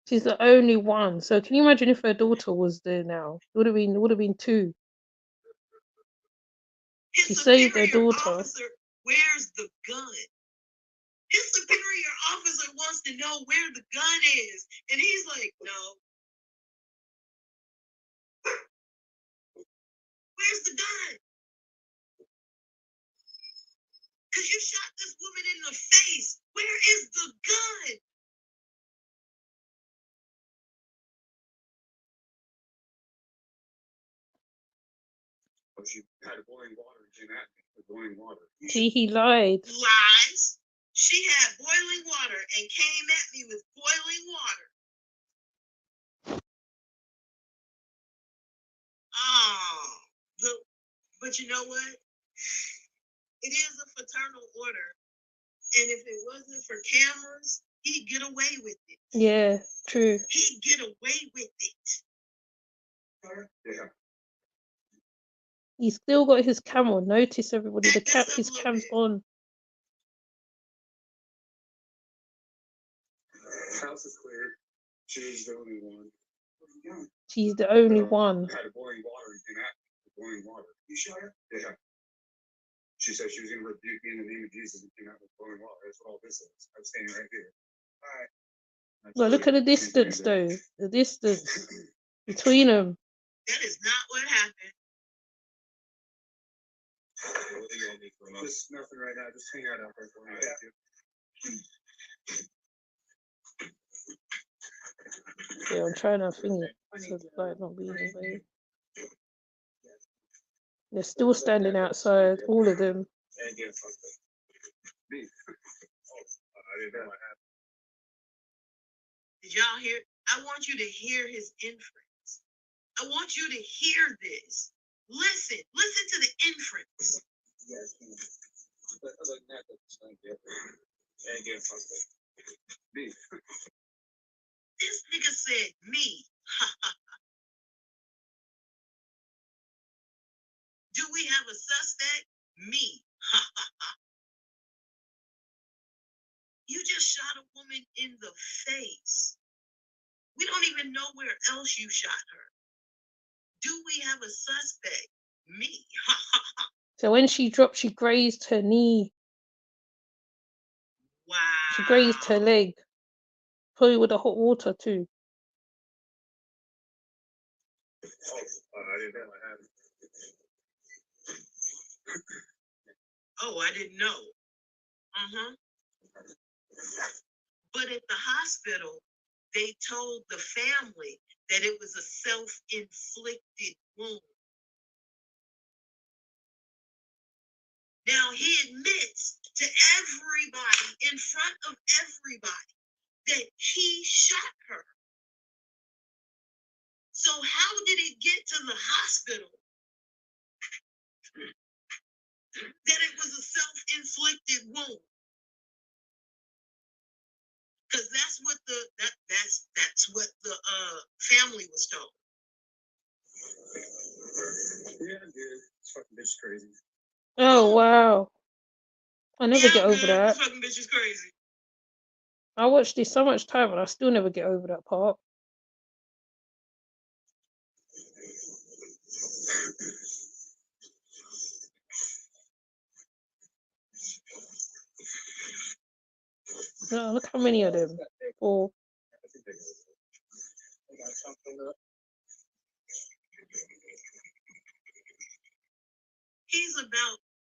She's the only one. So can you imagine if her daughter was there now? It would have been two. She saved her daughter. Officer, where's the gun? His superior officer wants to know where the gun is. And he's like, no. Where's the gun? Because you shot this woman in the face. Where is the gun? Oh, she had boiling water and came at me with boiling water. See, he lied. Lies. She had boiling water and came at me with boiling water. Oh, but you know what? It is a fraternal order. And if it wasn't for cameras, he'd get away with it. Yeah, true. He'd get away with it. Yeah. He's still got his cam on. Notice everybody, his cam's on. House is clear. She's the only one. She's the only one. Had boiling water and came at me with boiling water. You shot her? Yeah. She said she was going to rebuke me in the name of Jesus and came out with boiling water. That's what all this is. I'm standing right here. All right. Well, look at the distance, though. The distance between them. That is not what happened. Just nothing right now. Just hang out there for me. Yeah, I'm trying to think it so the light not being invaded. They're still standing outside, all of them. Did y'all hear? I want you to hear his inference. I want you to hear this. Listen to the inference. This nigga said me. Do we have a suspect? Me. You just shot a woman in the face. We don't even know where else you shot her. Do we have a suspect? Me. So when she dropped, she grazed her knee. Wow. She grazed her leg. Probably with the hot water too. Oh, I didn't know. But at the hospital, they told the family that it was a self-inflicted wound. Now he admits to everybody, in front of everybody, that he shot her. So how did it get to the hospital that it was a self-inflicted wound? Because that's what the family was told. Yeah, dude. This fucking bitch is crazy. Oh wow. I never get over Good. that. This fucking bitch is crazy. I watched this so much time and I still never get over that part. No, look how many of them. 4.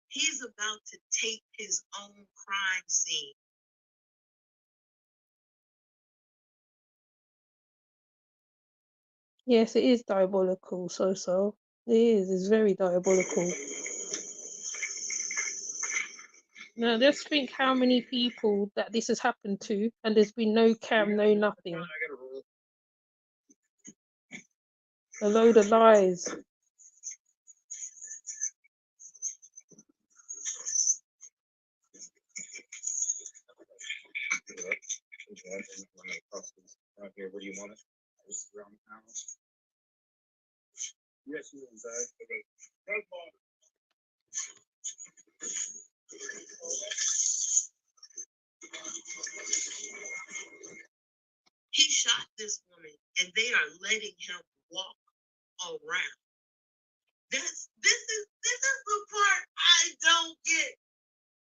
He's about to take his own crime scene. Yes, it is diabolical, so. It is, it's very diabolical. Now, just think how many people that this has happened to, and there's been no cam, no nothing. A load of lies. Right here, where do you want it? Just around the house. Yes, you inside. Okay. He shot this and they are letting him walk around. This is the part I don't get.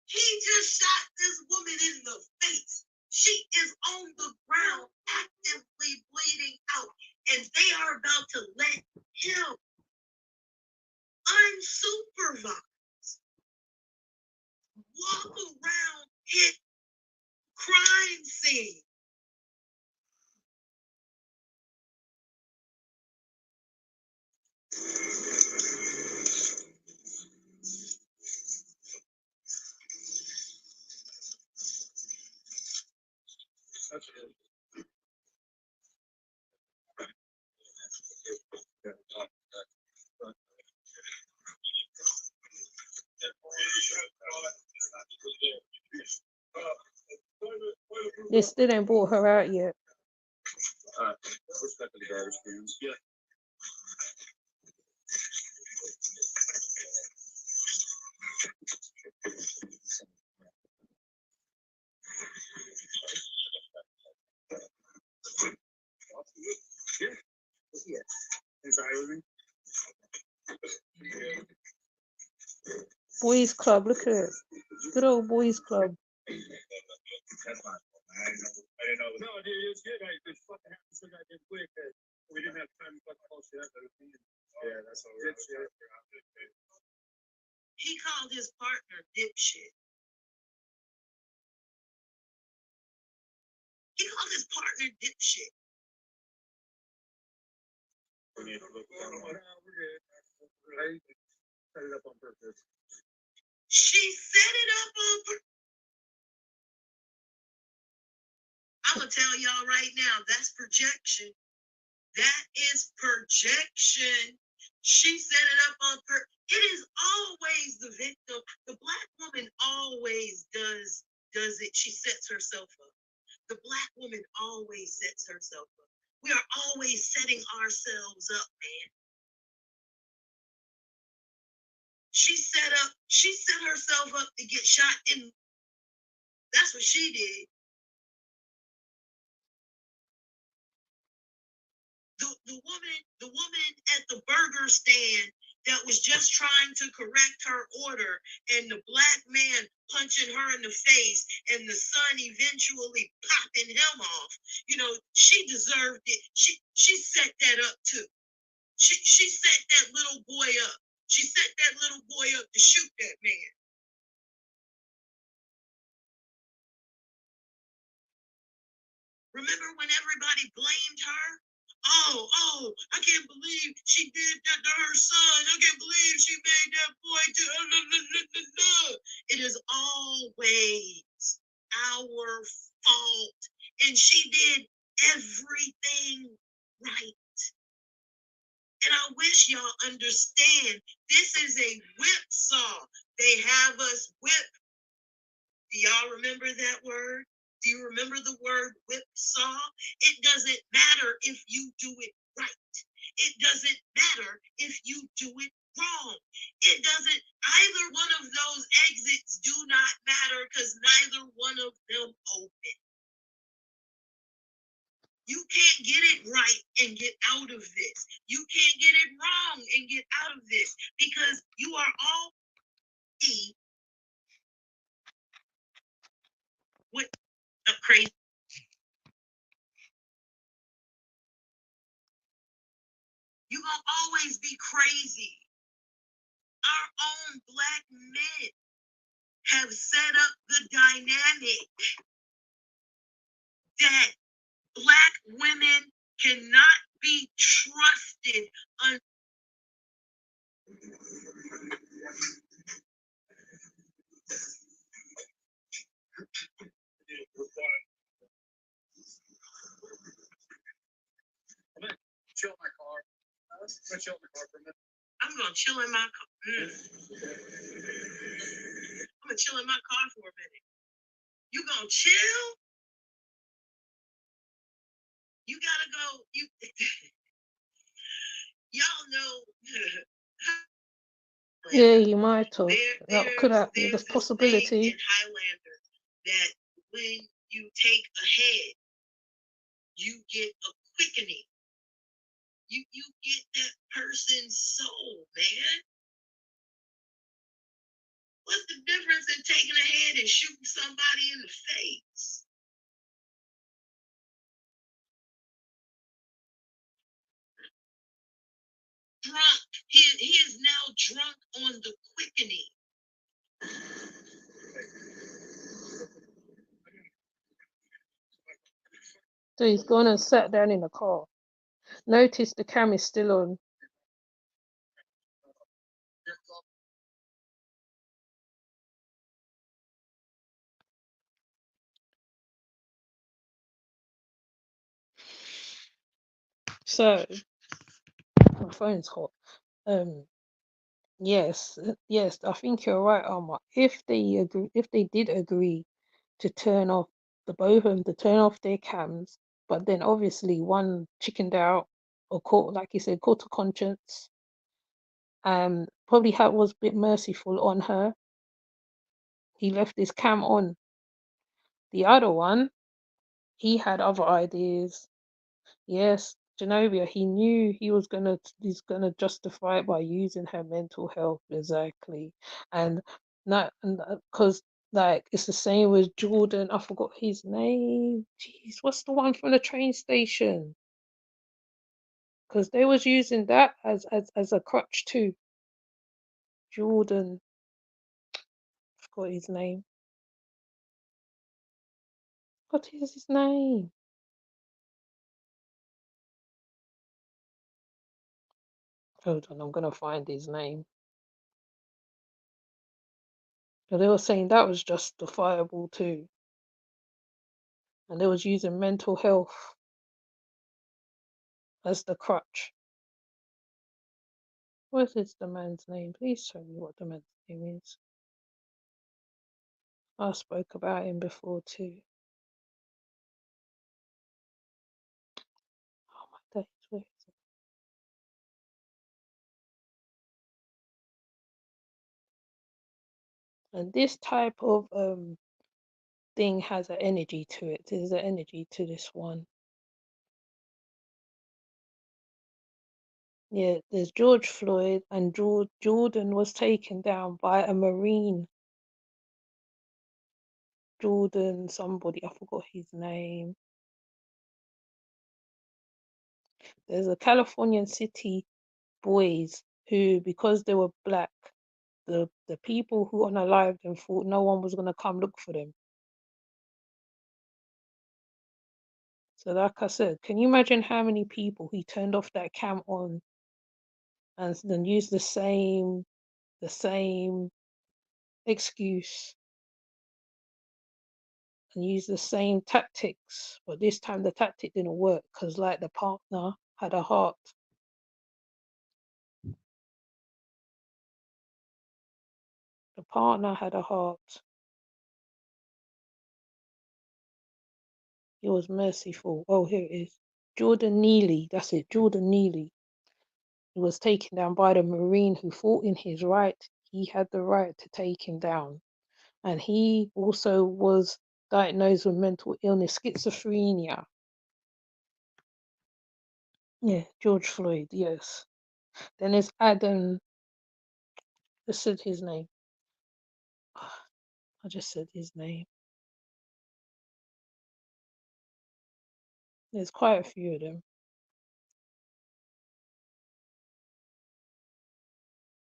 He just shot this woman in the face. She is on the ground, actively bleeding out, and they are about to let him, unsupervised, walk around his crime scene. They still ain't brought her out yet. Boys Club, look at it. Good old Boys Club. I didn't know. No, dude, it was good. It's fucking happened so goddamn quick that we didn't have time to fucking call shit up. Yeah, that's what we're He called his partner dipshit. He called his partner dipshit. We need to look for one. We're good. I set it up on purpose. She set it up on purpose. I'm gonna tell y'all right now, that's projection. That is projection. She set it up on purpose. It is always the victim. The Black woman always does it. She sets herself up. The Black woman always sets herself up. We are always setting ourselves up, man. She set herself up to get shot in. That's what she did. The woman at the burger stand that was just trying to correct her order, and the Black man punching her in the face, and the son eventually popping him off. You know, she deserved it. She set that up too. She set that little boy up. She set that little boy up to shoot that man. Remember when everybody blamed her? Oh, I can't believe she did that to her son. I can't believe she made that boy do. It is always our fault. And she did everything right. And I wish y'all understand, this is a whipsaw. They have us whipped. Do y'all remember that word? Do you remember the word whipsaw? It doesn't matter if you do it right. It doesn't matter if you do it wrong. It doesn't, either one of those exits do not matter because neither one of them open. You can't get it right and get out of this. You can't get it wrong and get out of this because you are all with a crazy. You're going to always be crazy. Our own Black men have set up the dynamic that Black women cannot be trusted. Chill in my car. I'm gonna chill in my car for a minute. I'm going to chill in my car. I'm going to chill in my car for a minute. You going to chill? You got to go. Y'all know. Yeah, you might have. That could happen. There's a possibility. thing in Highlander that when you take a head, you get a quickening. you get that person's soul, man. What's the difference in taking a hand and shooting somebody in the face? Drunk. He is now drunk on the quickening. So he's gone and sat down in the car. Notice the camera's still on. So my phone's hot. Yes, I think you're right, Alma. If they did agree to turn off the both of them to turn off their cams, but then obviously one chickened out or caught, like you said, caught a conscience, probably was a bit merciful on her. He left his cam on. The other one, he had other ideas. Yes, Genovia, he knew he's gonna justify it by using her mental health, exactly. And not because like it's the same with Jordan. I forgot his name. Jeez, what's the one from the train station? Because they was using that as a crutch too. Jordan, I forgot his name. What is his name? Hold on, I'm gonna find his name. So they were saying that was justifiable too. And they was using mental health as the crutch. What is the man's name? Please tell me what the man's name is. I spoke about him before too. Oh my days, where is it? And this type of thing has an energy to it. There's an energy to this one. Yeah, there's George Floyd, and Jordan was taken down by a Marine. Jordan, somebody, I forgot his name. There's a Californian city boys who, because they were black, the people who unalived them thought no one was gonna come look for them. So like I said, can you imagine how many people he turned off that cam on and then used the same excuse and used the same tactics, but this time the tactic didn't work because like the partner had a heart. The partner had a heart. He was merciful. Oh, here it is. Jordan Neely. That's it. Jordan Neely. He was taken down by the Marine who fought in his right. He had the right to take him down. And he also was diagnosed with mental illness, schizophrenia. Yeah, George Floyd, yes. Then there's Adam, I said his name. I just said his name. There's quite a few of them.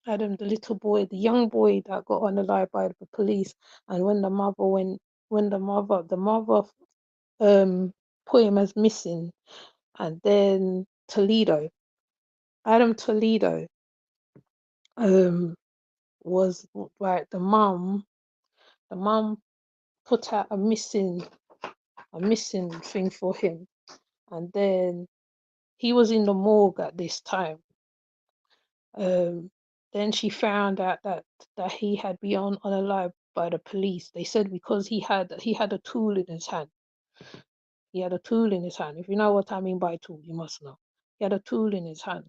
Adam, the little boy, the young boy that got unalived by the police, and when the mother put him as missing, and then Adam Toledo, was like the mum put out a missing thing for him, and then he was in the morgue at this time. Then she found out that he had been unalived by the police. They said because he had a tool in his hand. He had a tool in his hand. If you know what I mean by tool, you must know. He had a tool in his hand,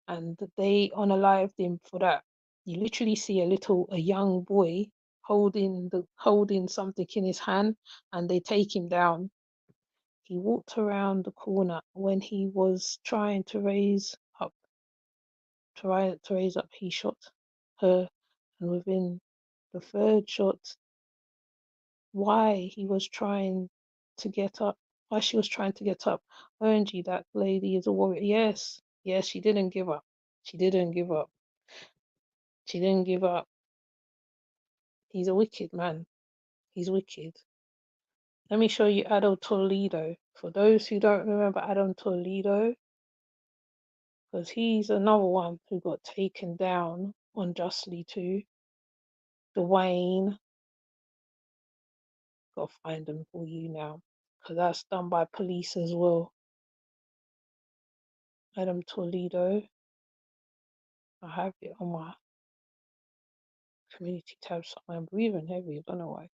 and they unalived him for that. You literally see a young boy holding something in his hand, and they take him down. He walked around the corner when he was trying to raise to raise up, he shot her, and within the third shot, why he was trying to get up, why she was trying to get up. OMG, that lady is a warrior. Yes, yes, she didn't give up. She didn't give up. She didn't give up. He's a wicked man. He's wicked. Let me show you Adol Toledo. For those who don't remember Adol Toledo, because he's another one who got taken down unjustly too. Dwayne, gotta find them for you now, because that's done by police as well. Adam Toledo, I have it on my community tab somewhere. I'm breathing heavy, I don't know why.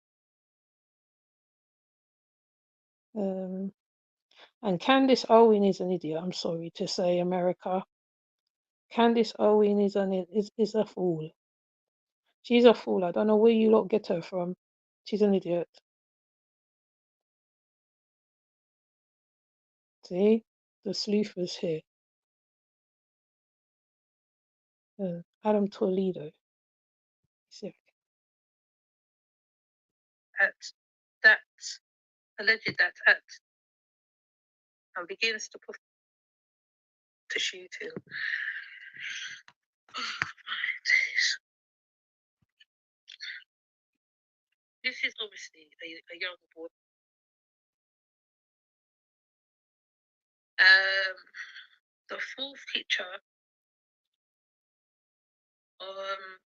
And Candace Owen is an idiot. I'm sorry to say, America. Candace Owen is a fool. She's a fool. I don't know where you lot get her from. She's an idiot. See? The sleuthers here. Adam Toledo. See, that alleged that act and begins to put to shooting. Oh my days. This is obviously a young boy. The fourth picture,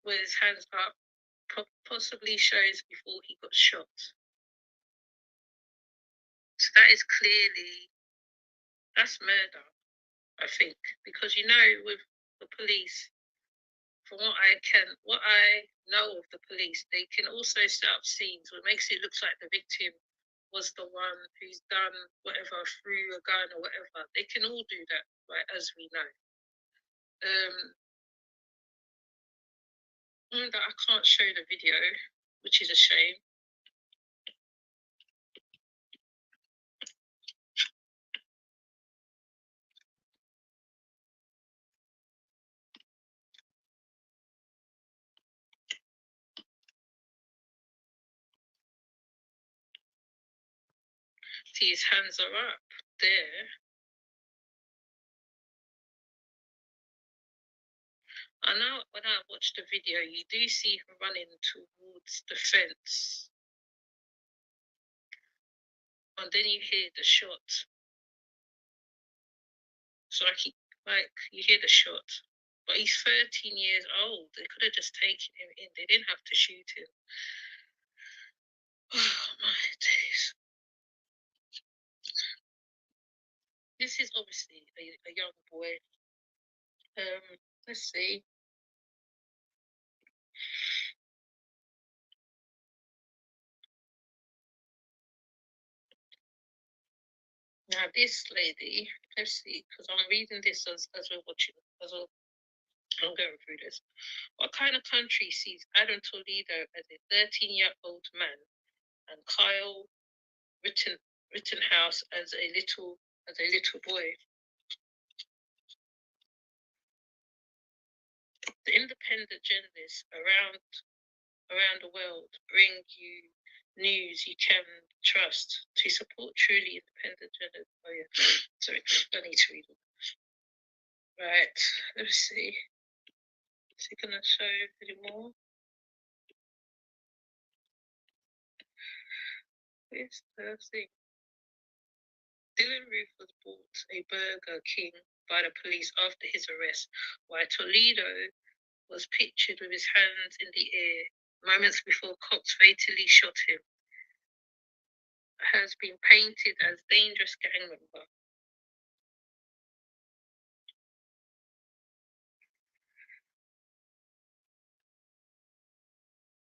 with his hands up, possibly shows before he got shot. So that is clearly, that's murder, I think, because with the police, from what I know of the police, they can also set up scenes what makes it look like the victim was the one who's done whatever through a gun or whatever. They can all do that, right, as we know. And I can't show the video, which is a shame. See, his hands are up there. I know when I watched the video, you do see him running towards the fence. And then you hear the shot. So you hear the shot. But he's 13 years old. They could have just taken him in. They didn't have to shoot him. Oh, my days. This is obviously a young boy. Let's see. Now this lady, let's see, because I'm reading this as we're watching, I'm going through this. What kind of country sees Adam Toledo as a 13-year-old man and Kyle Rittenhouse as a little boy? The independent journalists around the world bring you news you can trust. To support truly independent journalism. Oh yeah, sorry, I need to read it. Right, let's see. Is it gonna show any more? Here's the thing. Dylan Roof was bought a Burger King by the police after his arrest, while Toledo was pictured with his hands in the air moments before cops fatally shot him. Has been painted as dangerous gang member.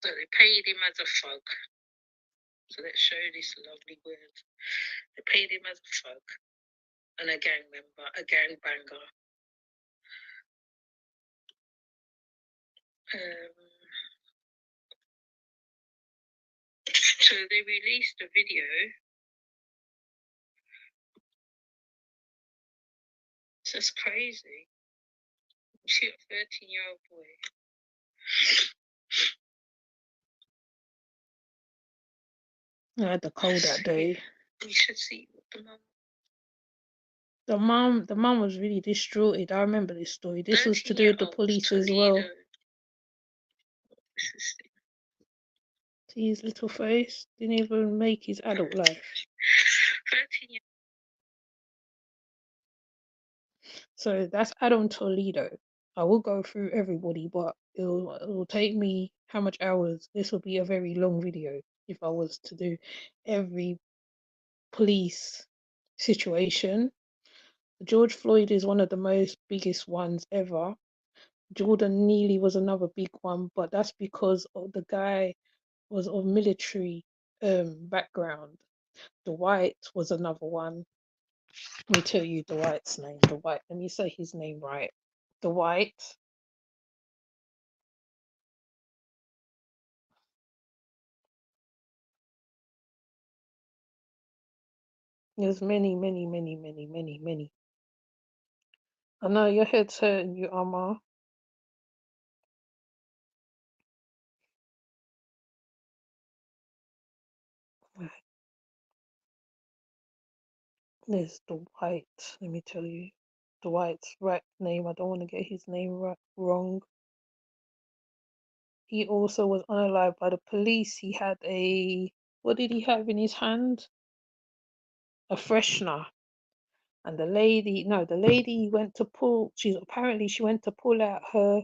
So they paid him as a thug. So let's show this lovely word. They paid him as a thug and a gang member, a gang banger. So they released a video. It's just crazy. Shoot a 13-year-old boy. I had the cold that day. You should see the mum. The mum was really distraught. I remember this story. This was to do with the police as well. See his little face? Didn't even make his adult life. 13 So that's Adam Toledo. I will go through everybody, but it'll take me how much hours? This will be a very long video if I was to do every police situation. George Floyd is one of the most biggest ones ever. Jordan Neely was another big one, but that's because of the guy was of military background. Dwight was another one. Let me tell you Dwight's name. Dwight. Let me say his name right. Dwight. There's many, many, many, many, many, many. I know your head's hurting you, Amar. There's Dwight. Let me tell you. Dwight's right name. I don't want to get his name wrong. He also was unalived by the police. He had what did he have in his hand? A freshener. And the lady went to pull. She went to pull out her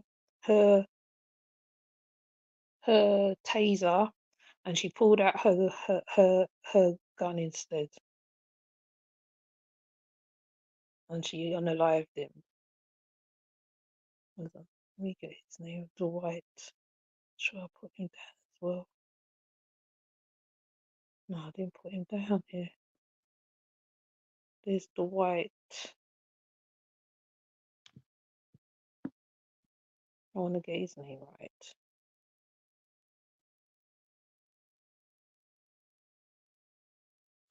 taser, and she pulled out her gun instead, and she unalived him. Hold on, let me get his name. Dwight. Should I put him down as well? No, I didn't put him down here. There's Dwight. I want to get his name right.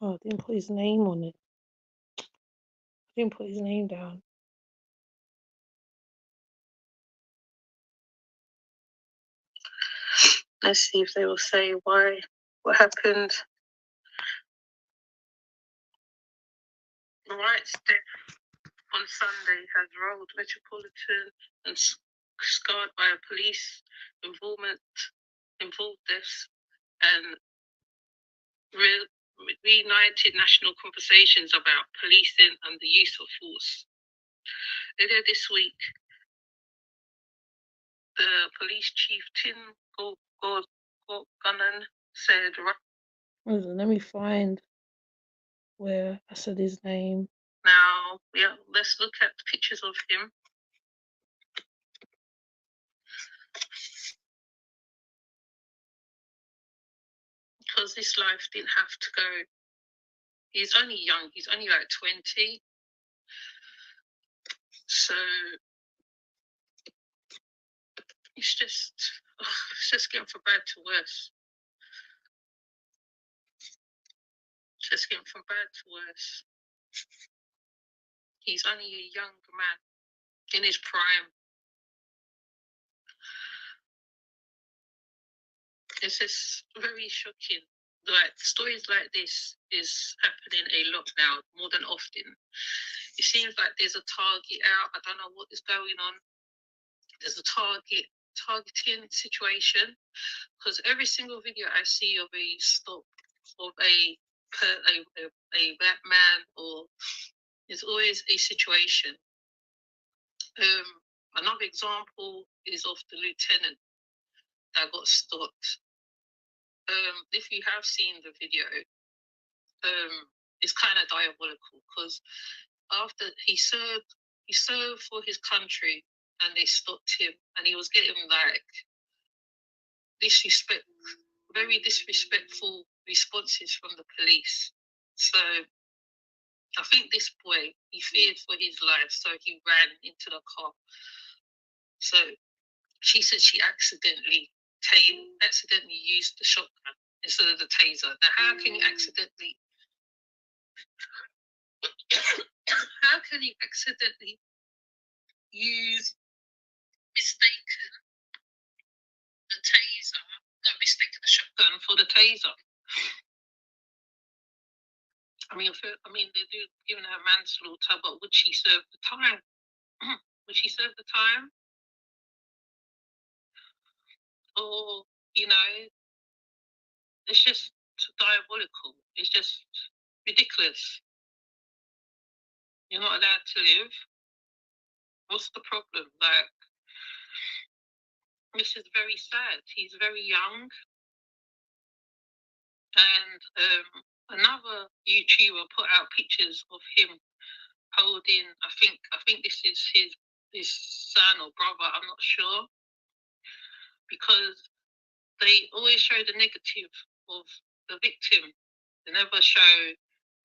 Oh, I didn't put his name on it. I didn't put his name down. Let's see if they will say what happened. Dwight's death on Sunday has rolled Metropolitan and scarred by a police involved deaths and reunited national conversations about policing and the use of force. Earlier this week, the police chief Tim Gunnan said. Hold on, let me find where I said his name. Now, yeah, let's look at the pictures of him. Because this life didn't have to go. He's only young, he's only like 20. So it's just getting from bad to worse. Just getting from bad to worse. He's only a young man in his prime. It's just very shocking. Like stories like this is happening a lot now, more than often. It seems like there's a target out. I don't know what is going on. There's a targeting situation, because every single video I see of a stop of a black man, or there's always a situation. Another example is of the lieutenant that got stopped. If you have seen the video, it's kind of diabolical, because after he served for his country, and they stopped him, and he was getting like very disrespectful responses from the police. So I think this boy, he feared for his life, so he ran into the car. So she said she accidentally used the shotgun instead of the taser. Now, how can you accidentally use mistaken the taser, no, mistaken the shotgun for the taser. I mean, they do giving her manslaughter, but would she serve the time? Would she serve the time? Or, you know, it's just diabolical. It's just ridiculous. You're not allowed to live. What's the problem? Like, this is very sad. He's very young. And another YouTuber put out pictures of him holding, I think this is his son or brother, I'm not sure. Because they always show the negative of the victim. They never show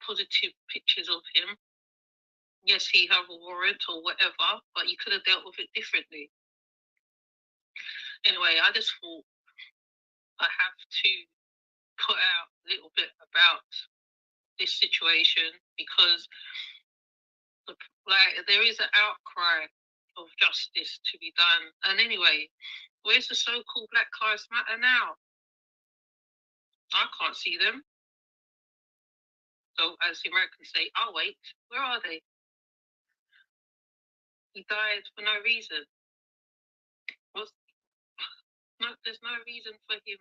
positive pictures of him. Yes, he have a warrant or whatever, but you could have dealt with it differently. Anyway, I just thought I have to put out a little bit about this situation because there is an outcry of justice to be done. And anyway, where's the so-called Black Lives Matter now? I can't see them. So as the Americans say, I'll wait. Where are they? He died for no reason. There's no reason for him,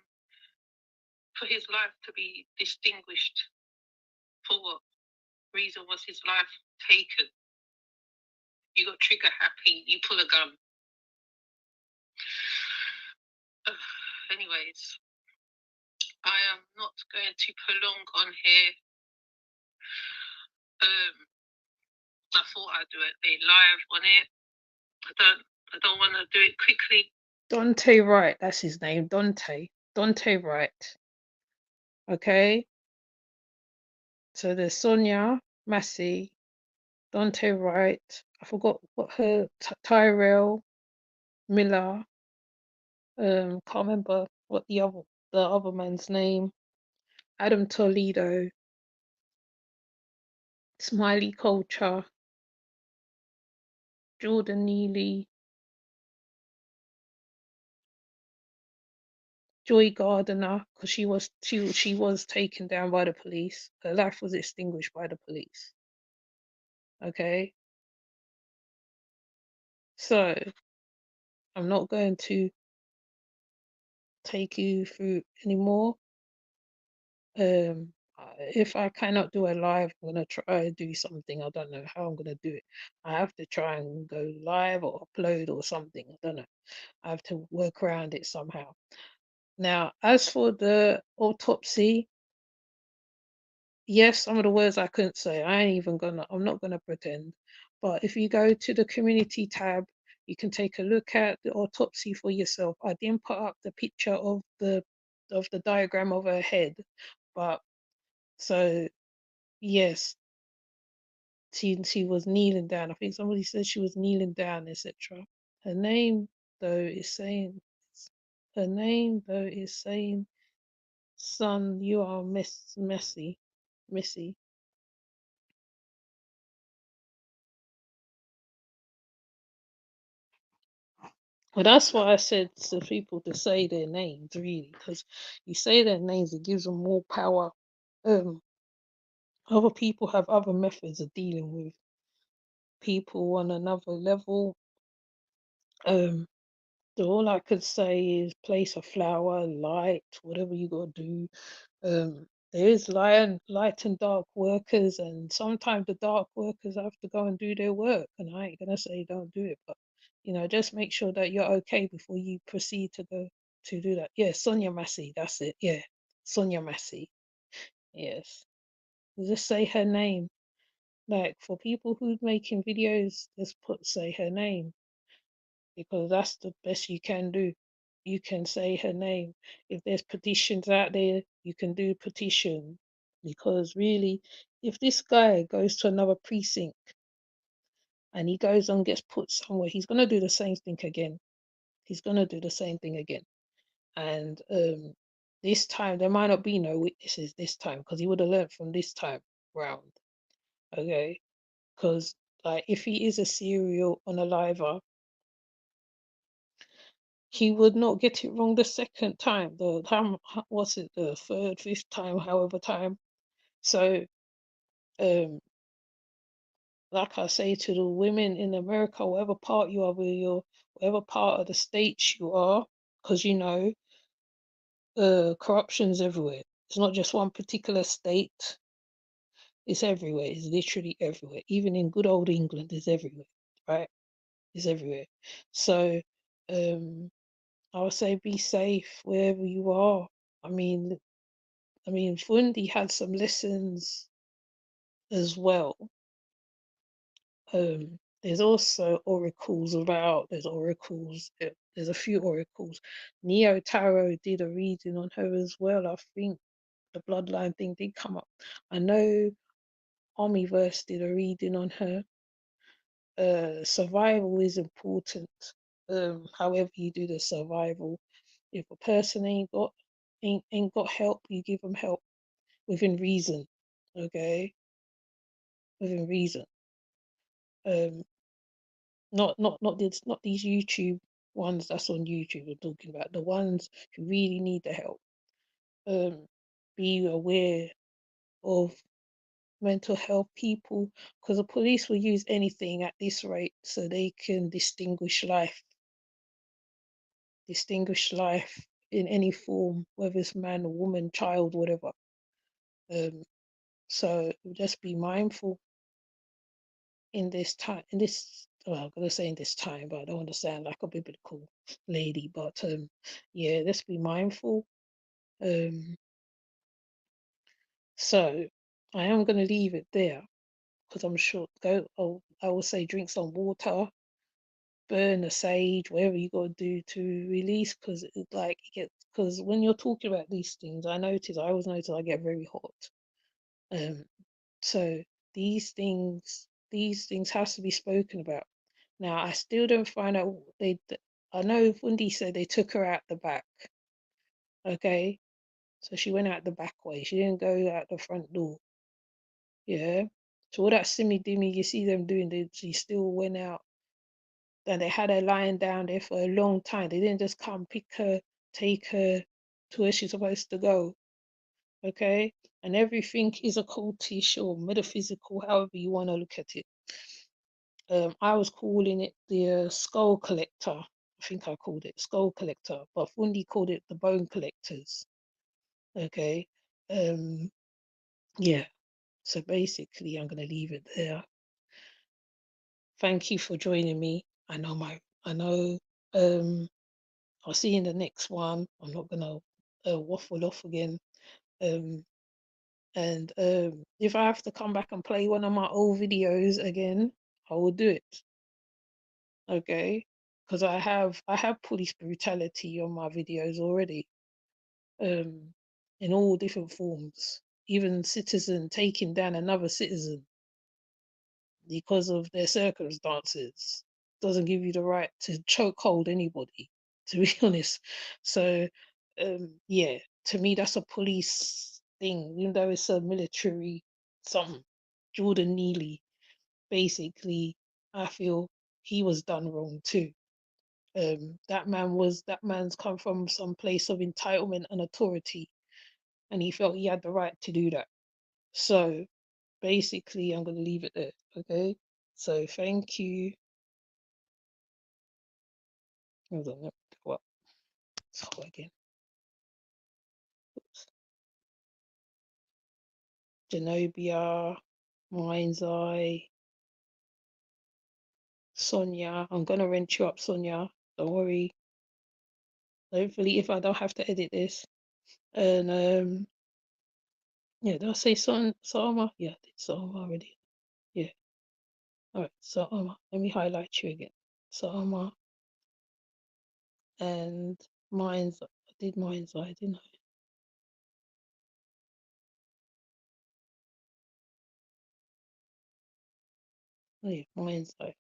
for his life to be distinguished. For what reason was his life taken? You got trigger happy, you pull a gun. Anyways, I am not going to prolong on here. I thought I'd do a live on it. I don't want to do it quickly. Dante Wright, that's his name. Dante Wright. Okay. So there's Sonia Massey, Dante Wright. I forgot what her Tyrell Miller. Can't remember what the other man's name. Adam Toledo. Smiley Culture. Jordan Neely. Joy Gardiner, because she was taken down by the police. Her life was extinguished by the police. Okay. So I'm not going to take you through anymore. If I cannot do a live, I'm gonna try to do something. I don't know how I'm gonna do it. I have to try and go live or upload or something. I don't know. I have to work around it somehow. Now, as for the autopsy, yes, some of the words I couldn't say. I'm not gonna pretend. But if you go to the community tab, you can take a look at the autopsy for yourself. I didn't put up the picture of the diagram of her head, but so yes, she was kneeling down. I think somebody said she was kneeling down, etc. Her name though is saying son, you are Missy. Well, that's why I said to people to say their names, really, because you say their names, it gives them more power. Other people have other methods of dealing with people on another level. So all I could say is place a flower, light, whatever you gotta do. There is light and dark workers, and sometimes the dark workers have to go and do their work. And I ain't gonna say don't do it, but just make sure that you're okay before you proceed to go to do that. Yeah, Sonia Massey, that's it. Yeah, Sonia Massey. Yes, just say her name. Like for people who's making videos, just say her name because that's the best you can do. You can say her name. If there's petitions out there, you can do petition. Because really, if this guy goes to another precinct and he goes and gets put somewhere, he's gonna do the same thing again. He's gonna do the same thing again. And this time there might not be no witnesses this time because he would have learned from this time round. Okay, because like if he is a serial unaliver, he would not get it wrong the second time. The time, what's it, the third, fifth time, however time. So, like I say to the women in America, whatever part you are, whatever part of the states you are, because corruption's everywhere. It's not just one particular state. It's everywhere. It's literally everywhere. Even in good old England, it's everywhere, right? It's everywhere. So, I would say be safe wherever you are. I mean, Fundi had some lessons as well. There's also there's oracles, there's a few oracles. Neo Tarot did a reading on her as well. I think the bloodline thing did come up. I know Omniverse did a reading on her. Survival is important. However you do the survival. If a person ain't got help, you give them help within reason. Okay? Within reason. Not these YouTube ones that's on YouTube we're talking about, the ones who really need the help. Be aware of mental health people, because the police will use anything at this rate so they can distinguish life in any form, whether it's man or woman, child, whatever. So just be mindful in this time, well, I'm gonna say in this time, but I don't want to sound like a biblical lady, but yeah, let's be mindful. So I am gonna leave it there because I'm sure I will say drink some water, burn the sage, whatever you gotta do to release, because because when you're talking about these things, I always notice I get very hot. So these things has to be spoken about. Now I still don't find out I know Fundi said they took her out the back. Okay. So she went out the back way. She didn't go out the front door. Yeah. So all that simmy dimmy you see them doing, she still went out. And they had her lying down there for a long time. They didn't just come pick her, take her to where she's supposed to go. Okay. And everything is occultish or metaphysical, however you want to look at it. I was calling it the skull collector. I think I called it skull collector, but Fundi called it the bone collectors. Okay. Yeah. So basically, I'm gonna leave it there. Thank you for joining me. I know. I'll see you in the next one. I'm not gonna waffle off again. And if I have to come back and play one of my old videos again, I will do it. Okay, because I have police brutality on my videos already, in all different forms. Even citizen taking down another citizen because of their circumstances doesn't give you the right to chokehold anybody. To be honest, so yeah, to me that's a police thing, even though it's a military something. Jordan Neely, basically, I feel he was done wrong too. That man's come from some place of entitlement and authority, and he felt he had the right to do that. So basically, I'm going to leave it there. Okay. So thank you. Hold on, what? So again, oops. Zenobia, Mind's Eye, Sonia. I'm gonna rent you up, Sonia. Don't worry. Hopefully, if I don't have to edit this, and yeah, did I say Sama? Yeah, I did Sama already. Yeah. All right. So let me highlight you again. Sama and Mind's. I did Mind's Eye, didn't I? Oh, yeah, Mind's Eye.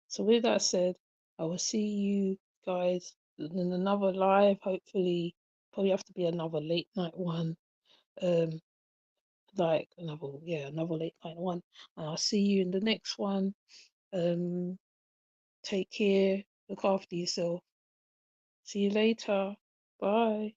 So with that said, I will see you guys in another live. Hopefully, probably have to be another late night one. Like another late night one. And I'll see you in the next one. Take care. Look after yourself. See you later. Bye.